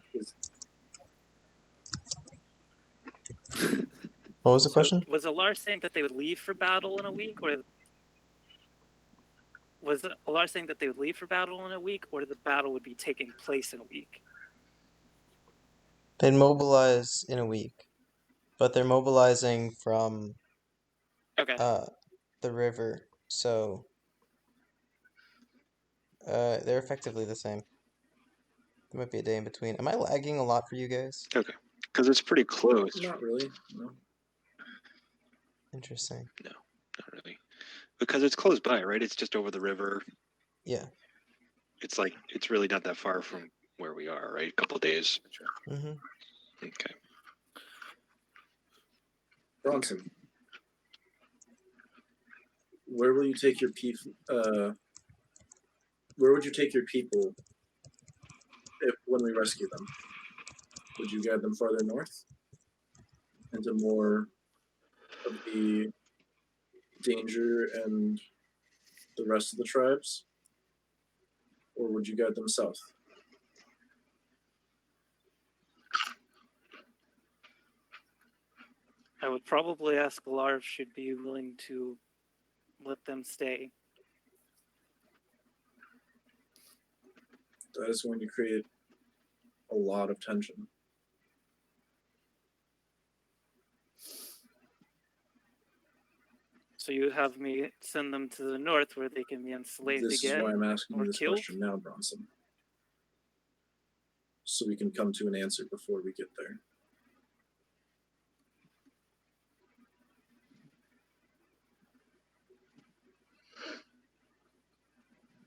What was the question? Was Allard saying that they would leave for battle in a week, or was Allard saying that they would leave for battle in a week, or the battle would be taking place in a week? They'd mobilize in a week, but they're mobilizing from the river, so they're effectively the same. There might be a day in between. Am I lagging a lot for you guys? Okay, because it's pretty close. Not really. No. Interesting. No, not really. Because it's close by, right? It's just over the river. Yeah. it's really not that far from where we are, right? A couple of days. Mm-hmm. Okay. Bronson, where will you take your people? Where would you take your people when we rescue them? Would you guide them farther north into more of the danger and the rest of the tribes, or would you guide them south? I would probably ask Lar if she'd be willing to let them stay. That is going to create a lot of tension. So you would have me send them to the north where they can be enslaved This again is why I'm asking or you this killed? question now, Bronson. So we can come to an answer before we get there.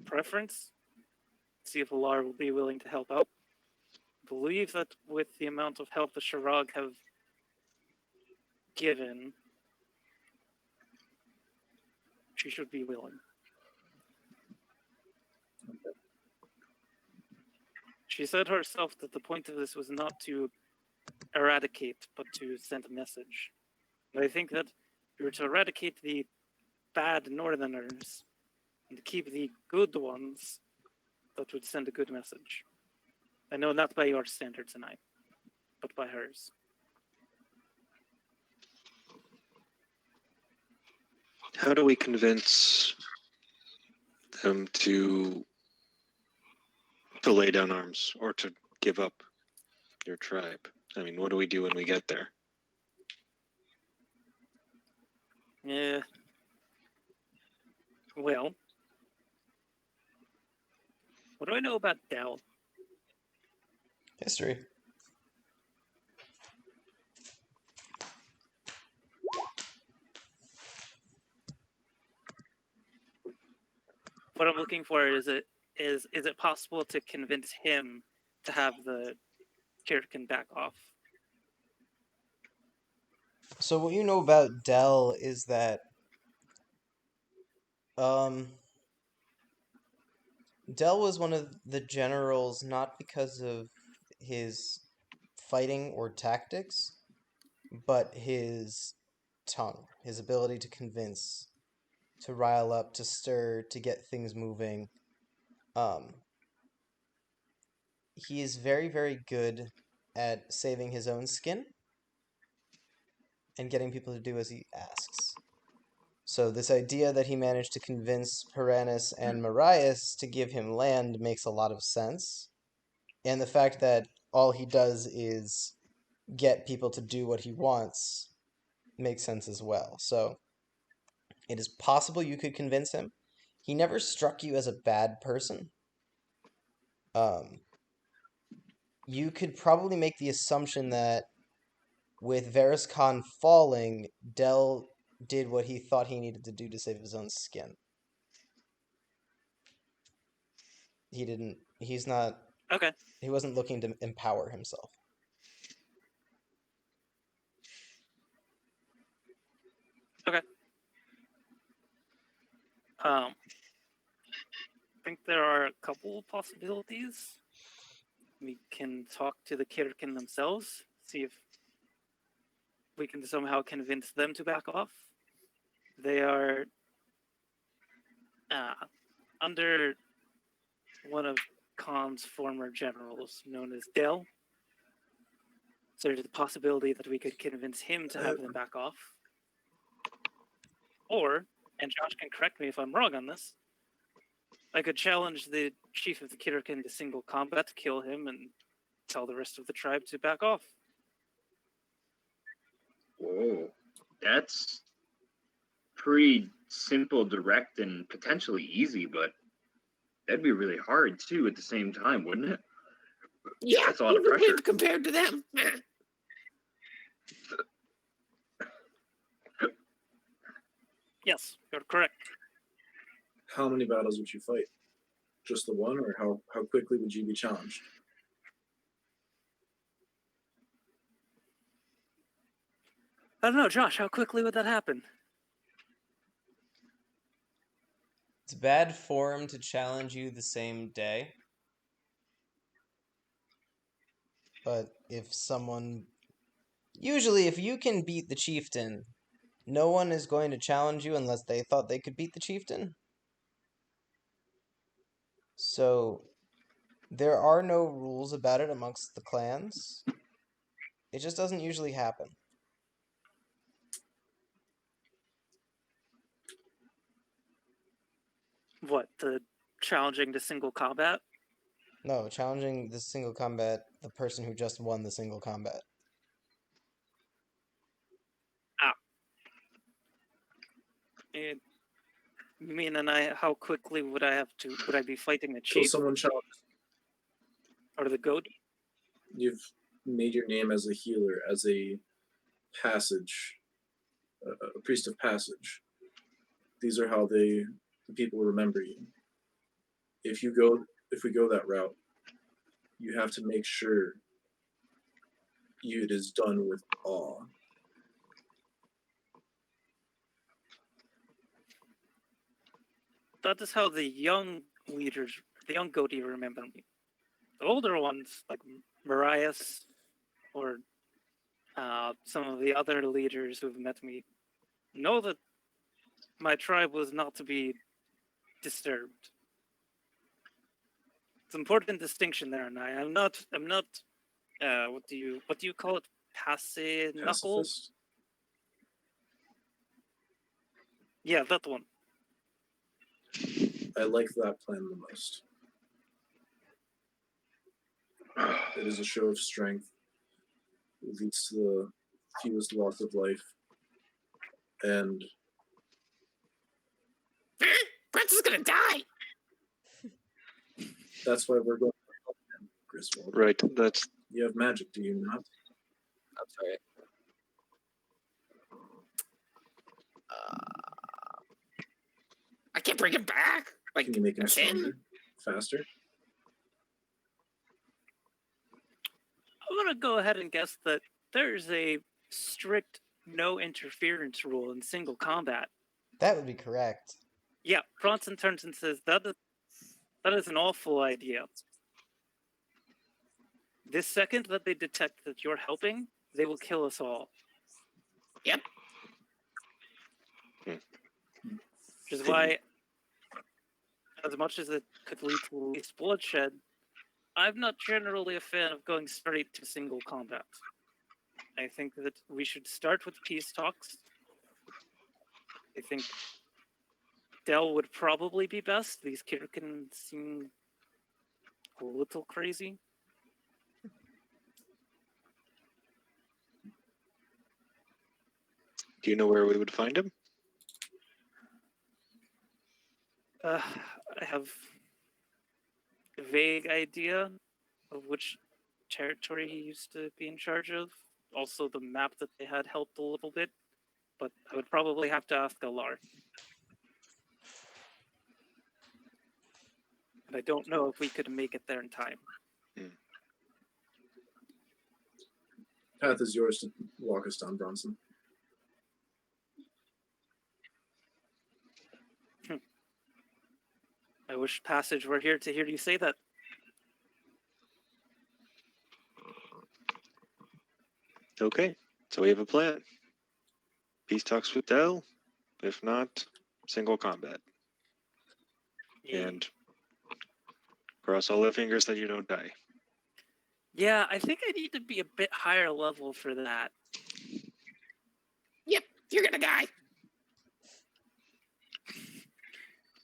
Preference? See if Lar will be willing to help out. Believe that with the amount of help the Shirag have given, she should be willing. She said herself that the point of this was not to eradicate, but to send a message. And I think that if we were to eradicate the bad northerners and keep the good ones, that would send a good message. I know not by your standards tonight, but by hers. How do we convince them to lay down arms or to give up your tribe? I mean, what do we do when we get there? Yeah. Well, what do I know about Dell? History. What I'm looking for is it possible to convince him to have the Kirkin back off? So what you know about Dell is that Dell was one of the generals not because of his fighting or tactics, but his tongue, his ability to convince, to rile up, to stir, to get things moving. He is very, very good at saving his own skin and getting people to do as he asks. So this idea that he managed to convince Piranus and Marius to give him land makes a lot of sense. And the fact that all he does is get people to do what he wants makes sense as well. So it is possible you could convince him. He never struck you as a bad person. You could probably make the assumption that with Varys Khan falling, Dell did what he thought he needed to do to save his own skin. He's not, Okay. he wasn't looking to empower himself. Okay. I think there are a couple possibilities. We can talk to the Kirkin themselves, see if we can somehow convince them to back off. They are under one of Khan's former generals, known as Dell. So there's the possibility that we could convince him to have them back off. Or, and Josh can correct me if I'm wrong on this, I could challenge the chief of the Kirkin to single combat, kill him, and tell the rest of the tribe to back off. Whoa, that's pretty simple, direct, and potentially easy, but that'd be really hard too at the same time, wouldn't it? Yeah, That's a lot of pressure compared to them. Yes, you're correct. How many battles would you fight? Just the one, or how quickly would you be challenged? I don't know, Josh. How quickly would that happen? It's bad form to challenge you the same day. But if someone... Usually, if you can beat the chieftain, no one is going to challenge you unless they thought they could beat the chieftain. So, there are no rules about it amongst the clans. It just doesn't usually happen. What, the challenging to single combat? No, challenging the single combat, the person who just won the single combat. You mean, how quickly would I be fighting the So chief someone challenges. or the goat? You've made your name as a healer, as a passage, a priest of passage. These are how the people remember you. If we go that route, you have to make sure it is done with awe. That is how the young leaders, the young goatee, remember me. The older ones, like Marias or some of the other leaders who've met me, know that my tribe was not to be disturbed. It's an important distinction there, and I'm not. What do you call it? Passive knuckle? Pacifist? Yeah, that one. I like that plan the most. It is a show of strength. It leads to the fewest loss of life. And Prince is gonna die. that's why we're going to help him, Griswold. Right. That's You have magic, do you not? That's right. I can't bring him back. Like, Can you make him him? stronger, faster? I'm gonna go ahead and guess that there's a strict no interference rule in single combat. That would be correct. Yeah, Bronson turns and says that is an awful idea. This second that they detect that you're helping, they will kill us all. Yep. Which is why, as much as it could lead to least bloodshed, I'm not generally a fan of going straight to single combat. I think that we should start with peace talks. I think Dell would probably be best. These Kirkin seem a little crazy. Do you know where we would find him? I have a vague idea of which territory he used to be in charge of. Also, the map that they had helped a little bit, but I would probably have to ask Alar. And I don't know if we could make it there in time. Path is yours to walk us down, Bronson. I wish Passage were here to hear you say that. Okay, so we have a plan. Peace talks with Dell. If not, single combat. And cross all the fingers that you don't die. Yeah, I think I need to be a bit higher level for that. Yep, you're gonna die.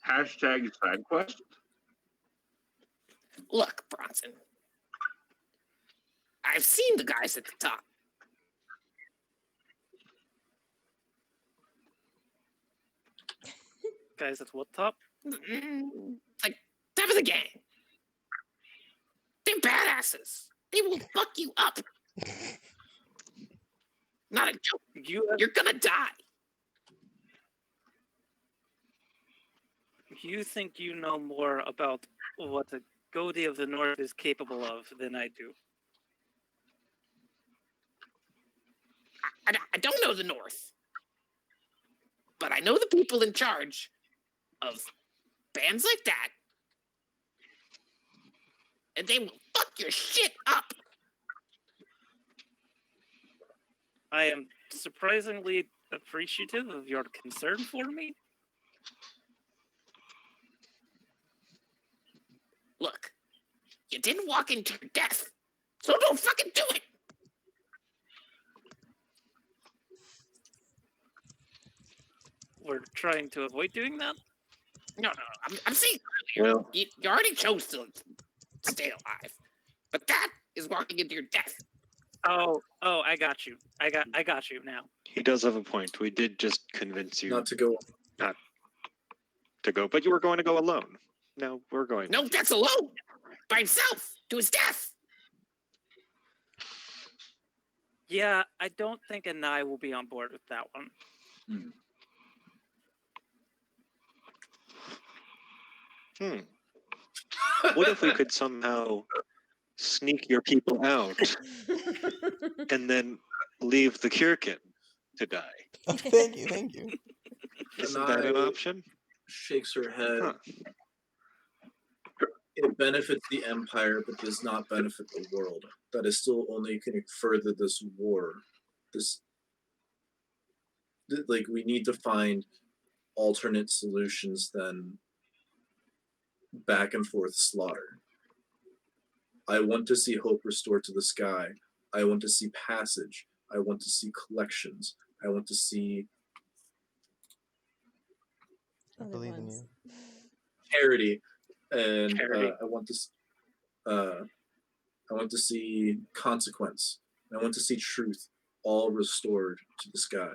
Hashtag side quest. Look, Bronson. I've seen the guys at the top. Guys, at what top? Like, top of the gang. They're badasses. They will fuck you up. Not a joke. You're gonna die. You think you know more about what a Goatee of the North is capable of than I do. I don't know the North, but I know the people in charge of bands like that, and they will fuck your shit up. I am surprisingly appreciative of your concern for me. Look, you didn't walk into your death, so don't fucking do it. We're trying to avoid doing that? No, I'm saying earlier, Well, you already chose to stay alive, but that is walking into your death. Oh, I got you. I got you now. he does have a point. We did just convince you Not to go. to go, but you were going to go alone. No, we're going. No, that's alone, by himself, to his death. Yeah, I don't think Anai will be on board with that one. What if we could somehow sneak your people out and then leave the Kirkin to die? Oh, thank you. Isn't that an option? Shakes her head. Huh. It benefits the Empire, but does not benefit the world. That is still only going to further this war. We need to find alternate solutions than back and forth slaughter. I want to see hope restored to the sky. I want to see passage. I want to see collections. I want to see I believe in you. charity, and Charity. I want to see consequence. I want to see truth, all restored to the sky.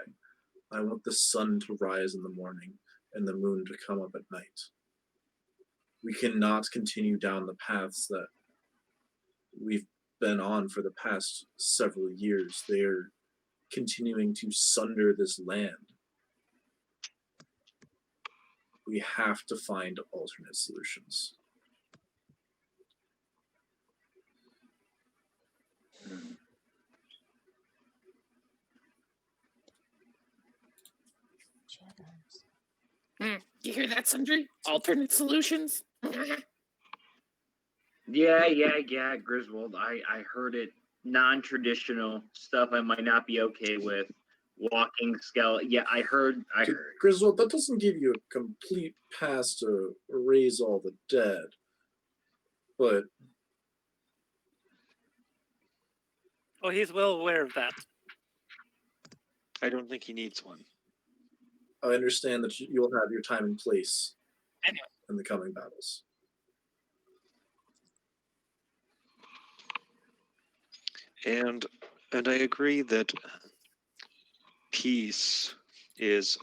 I want the sun to rise in the morning and the moon to come up at night. We cannot continue down the paths that we've been on for the past several years. They are continuing to sunder this land. We have to find alternate solutions. You hear that, Sundry? Alternate solutions? Yeah, Griswold. I heard it. Non-traditional stuff I might not be okay with. Walking skeleton. Yeah, I heard. Griswold, that doesn't give you a complete pass to erase all the dead. But Oh, he's well aware of that. I don't think he needs one. I understand that you'll have your time and place Anyway. in the coming battles. And I agree that peace is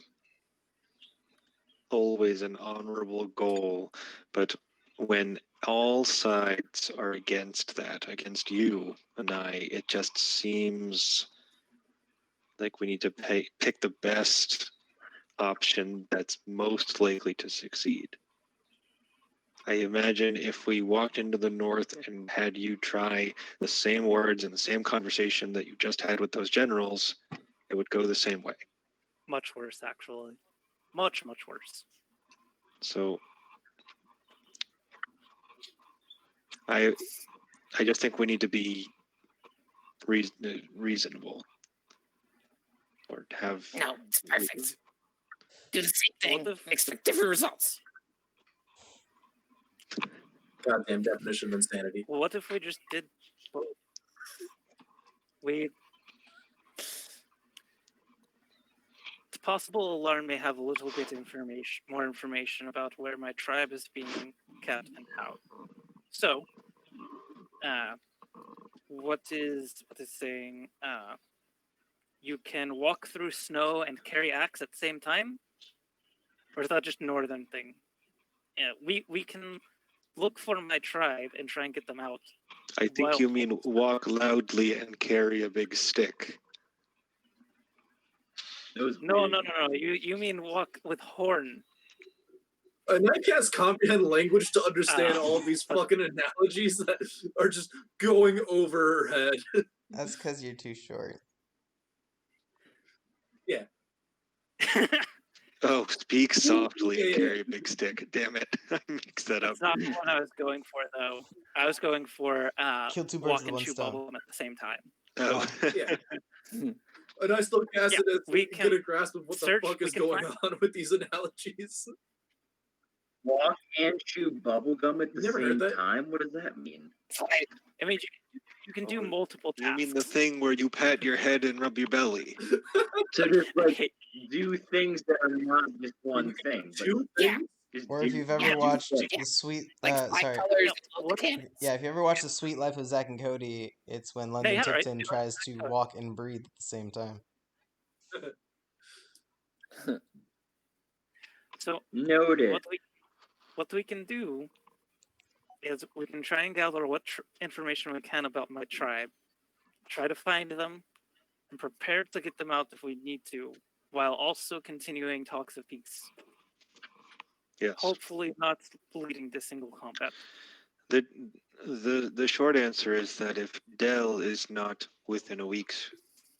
always an honorable goal, but when all sides are against that, against you and I, it just seems like we need to pick the best option that's most likely to succeed. I imagine if we walked into the North and had you try the same words and the same conversation that you just had with those generals, it would go the same way. Much worse, actually. Much worse. So I just think we need to be reasonable, or have. No, it's perfect. Do the same thing, What if- expect different results. Goddamn definition of insanity. Well, what if we just did both? It's possible Alarm may have a little bit more information about where my tribe is being kept and how. So, what is saying? You can walk through snow and carry axe at the same time, or is that just northern thing? Yeah, we can look for my tribe and try and get them out. I think you mean walk loudly and carry a big stick. No. You mean walk with horn. And I can't comprehend language to understand all of these fucking analogies that are just going over her head. That's because you're too short. Yeah. Oh, speak softly and Yeah. carry a big stick. Damn it. I mixed that up. That's not the one I was going for, though. I was going for Kill two birds walk with and one chew stone. bubblegum at the same time. Oh. Yeah. And I still cast it as we to can get a grasp of what the search- fuck we is can going find- on with these analogies. Walk and chew bubblegum at the Never heard same that. time? What does that mean? I mean, you can do multiple tasks. You mean the thing where you pat your head and rub your belly? So just like Okay. do things that are not just one thing, but Two Yeah. things? just Or do, if you've ever do watched things. the sweet, Like five sorry, colors. What- yeah, if you ever watched the Sweet Life of Zack and Cody, it's when London had it right. Tipton tries to walk and breathe at the same time. So Noted. what we can do is we can try and gather what information we can about my tribe, try to find them, and prepare to get them out if we need to, while also continuing talks of peace. Yes. Hopefully not leading to single combat. The short answer is that if Dell is not within a week's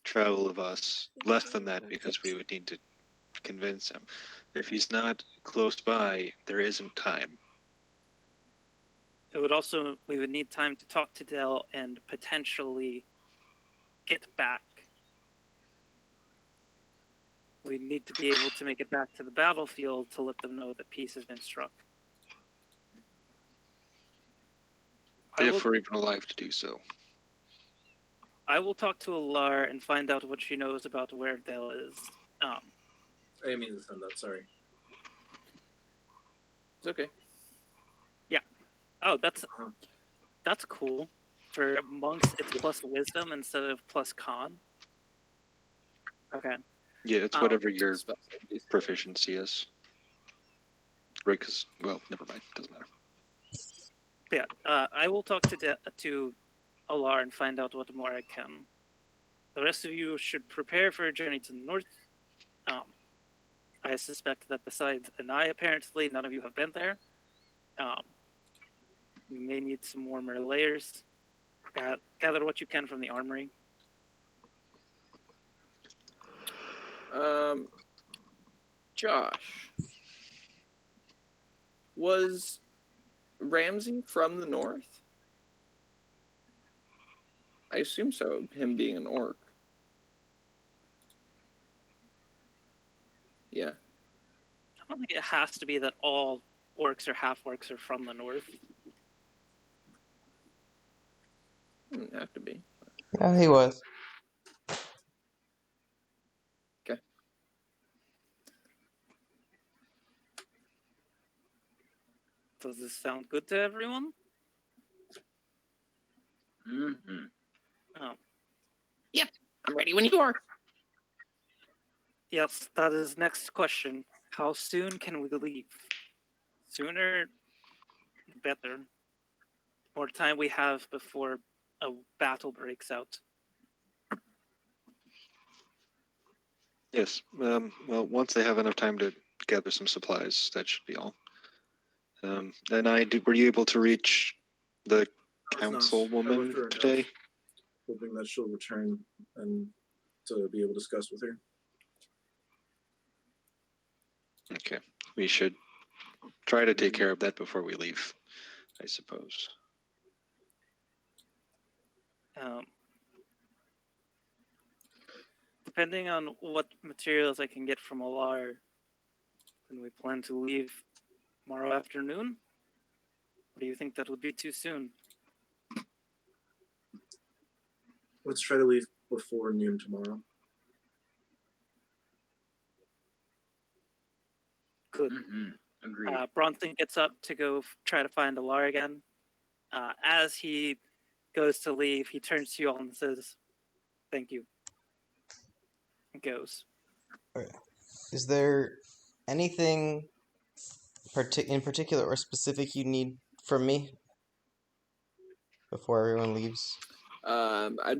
travel of us, less than that because we would need to convince him. If he's not close by, there isn't time. We would need time to talk to Dell and potentially get back. We need to be able to make it back to the battlefield to let them know that peace has been struck. If we're even alive to do so. I will talk to Alar and find out what she knows about where Dell is. I didn't mean to send that, sorry. It's okay. Oh, that's cool. For monks, it's plus wisdom instead of plus con. Okay. Yeah, it's whatever your Spell save. proficiency is. Right, because, well, never mind. Doesn't matter. Yeah, I will talk to Alar and find out what more I can. The rest of you should prepare for a journey to the north. I suspect that besides Anai, apparently, none of you have been there. You may need some warmer layers. Gather what you can from the armory. Josh, was Ramsey from the north? I assume so, him being an orc. Yeah. I don't think it has to be that all orcs or half-orcs are from the north. Doesn't have to be. Yeah, he was. Does this sound good to everyone? Mm-hmm. Oh. I'm ready when you are. Yes, that is next question. How soon can we leave? Sooner, better. More time we have before a battle breaks out. Yes. Well, once they have enough time to gather some supplies, that should be all. And were you able to reach the councilwoman today? Hoping that she'll return and to be able to discuss with her. Okay. We should try to take care of that before we leave, I suppose. Depending on what materials I can get from Alar, then we plan to leave tomorrow afternoon? Or do you think that would be too soon? Let's try to leave before noon tomorrow. Good. Mm-hmm. Agreed. Bronson gets up to go try to find Alar again. As he goes to leave, he turns to you all and says, "Thank you." And goes. Is there anything in particular or specific you need from me before everyone leaves? I'd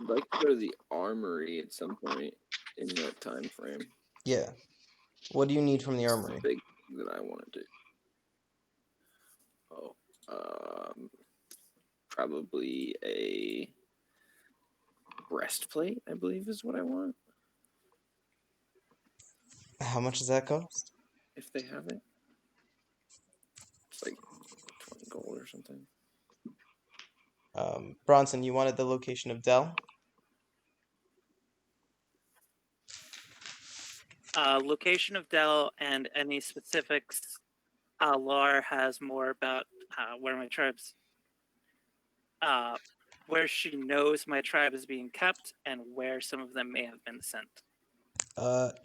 like to go to the armory at some point in that time frame. Yeah. What do you need from the armory? Big thing that I want to do. Probably a breastplate, I believe is what I want. How much does that cost? If they have it. It's like 20 gold or something. Bronson, you wanted the location of Dell? Location of Dell and any specifics. Lar has more about where my tribe's, where she knows my tribe is being kept, and where some of them may have been sent.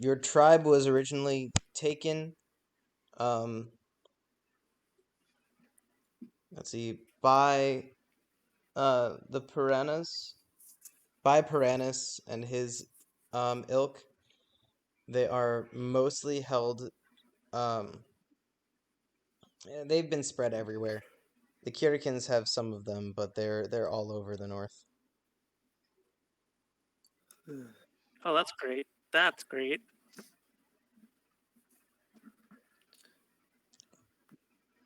Your tribe was originally taken. Let's see, by the Piranhas, by Piranhas and his ilk. They are mostly held. They've been spread everywhere. The Kurikans have some of them, but they're all over the north. Oh, that's great. That's great.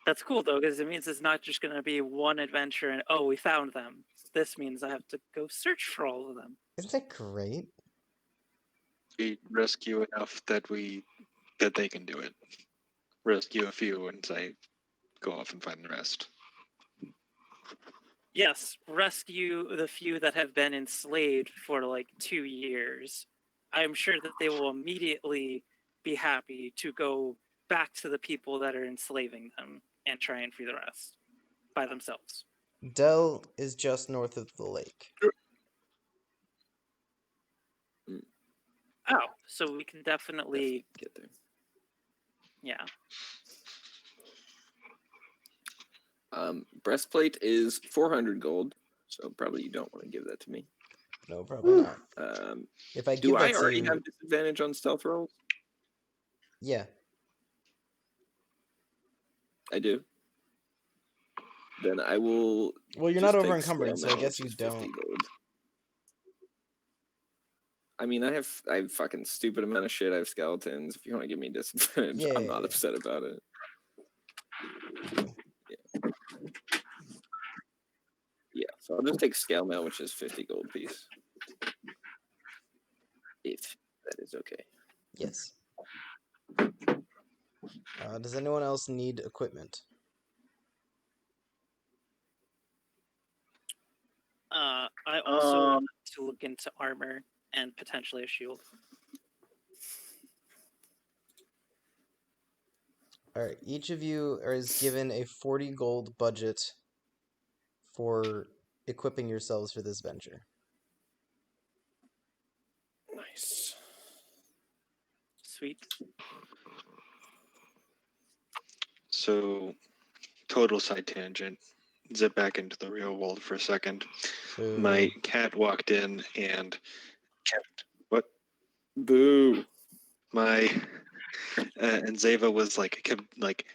That's cool though, because it means it's not just going to be one adventure and we found them. This means I have to go search for all of them. Isn't that great? We rescue enough that they can do it. Rescue a few and say, go off and find the rest. Yes, rescue the few that have been enslaved for like 2 years. I'm sure that they will immediately be happy to go back to the people that are enslaving them and try and free the rest by themselves. Dell is just north of the lake. Oh, so we can definitely get there. Yeah. Breastplate is 400 gold, so probably you don't want to give that to me. No, probably not. If I Do give I that to already you, have disadvantage on stealth rolls? yeah, I do. Then I will. well, you're just not take over encumbered, scale so I mail, guess which you is 50 don't. gold. I mean, I have fucking stupid amount of shit. I have skeletons. If you want to give me disadvantage, I'm not upset about it. Yeah, so I'll just take scale mail, which is 50 gold piece. If that is okay. Yes. Does anyone else need equipment? I also want to look into armor and potentially a shield. Alright, each of you is given a 40 gold budget for equipping yourselves for this venture. Nice. Sweet. So, total side tangent. Zip back into the real world for a second. Boo. My cat walked in and what? Boo. My and Zeva was kept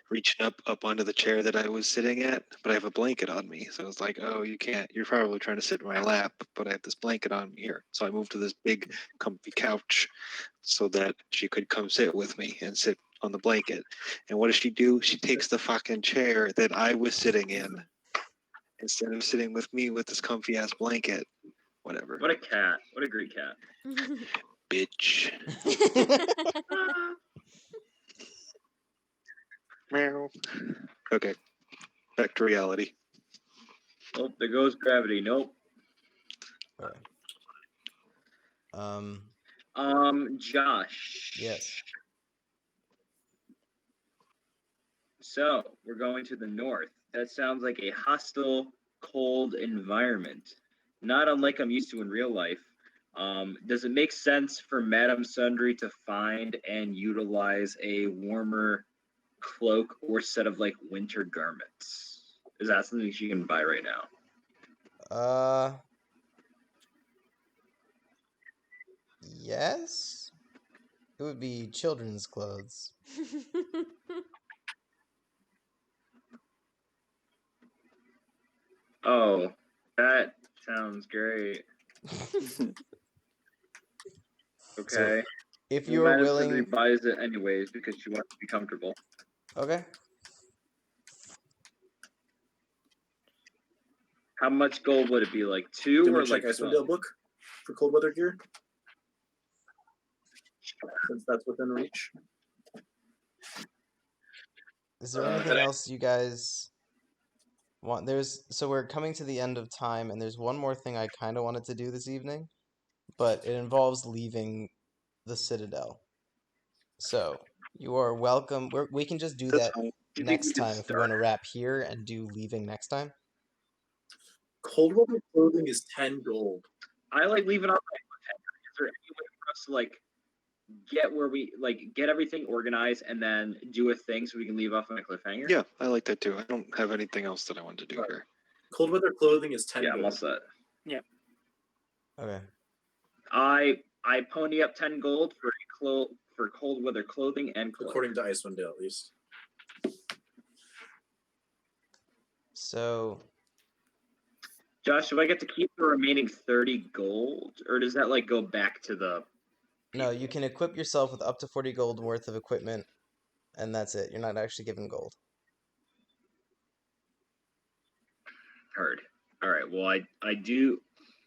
reaching up onto the chair that I was sitting at, but I have a blanket on me, so I was like, "Oh, you can't. You're probably trying to sit in my lap, but I have this blanket on me here." So I moved to this big, comfy couch so that she could come sit with me and sit on the blanket. And what does she do? She takes the fucking chair that I was sitting in instead of sitting with me with this comfy ass blanket. Whatever. What a cat. What a great cat. Bitch. Meow. Okay. Back to reality. Oh, there goes gravity. Nope. Alright. Josh. Yes. So, we're going to the north. That sounds like a hostile, cold environment. Not unlike I'm used to in real life. Does it make sense for Madame Sundry to find and utilize a warmer cloak or set of winter garments? Is that something she can buy right now? Yes? It would be children's clothes. Oh, that sounds great. Okay. If you are willing, buys it anyways because she wants to be comfortable. okay. How much gold would it be? Like 2 Did or we check like Icewind 12? book for cold weather gear? Since that's within reach. Is there anything else you guys want? So we're coming to the end of time, and there's one more thing I kind of wanted to do this evening, but it involves leaving the Citadel. So you are welcome. We can just do That's that fine. next time if we want to wrap here and do leaving next time. Cold weather clothing is 10 gold. I like leaving off my cliffhanger. Is there any way for us to like get everything organized and then do a thing so we can leave off on a cliffhanger? Yeah, I like that too. I don't have anything else that I want to do here. Cold weather clothing is 10 Yeah, gold. I'm all set. Yeah. Okay. I pony up 10 gold for cold weather clothing and clothes. According to Icewind Dale, at least. So Josh, do I get to keep the remaining 30 gold, or does that like go back to the? no, you can equip yourself with up to 40 gold worth of equipment, and that's it. You're not actually given gold. Heard. All right. Well, I do.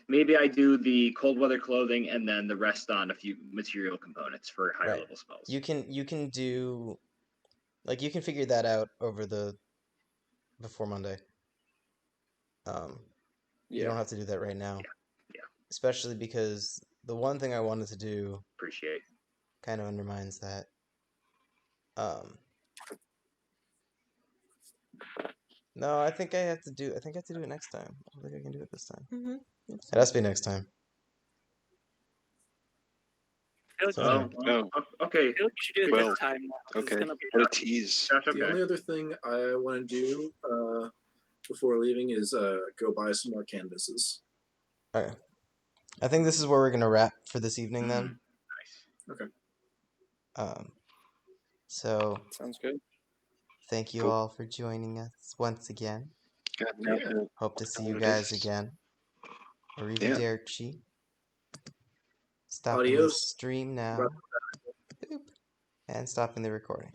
Maybe I do the cold weather clothing and then the rest on a few material components for higher Right. level spells. You can do, like, you can figure that out before Monday. You don't have to do that right now. Yeah. Especially because the one thing I wanted to do Appreciate. kind of undermines that. No, I think I have to do it next time. I don't think I can do it this time. Mm-hmm. It has to be next time. I feel like, Okay. I feel like you should do it Well, this time. Okay. What a tease. Josh, The only other thing I want to do before leaving is go buy some more canvases. Alright. I think this is where we're gonna wrap for this evening then. Nice. Okay. So Sounds good. thank you Cool. all for joining us once again. God, now Hope to see know you what it guys is. again. Yeah. Arrivederci. Stopping the Adios. stream now. Boop. And stopping the recording.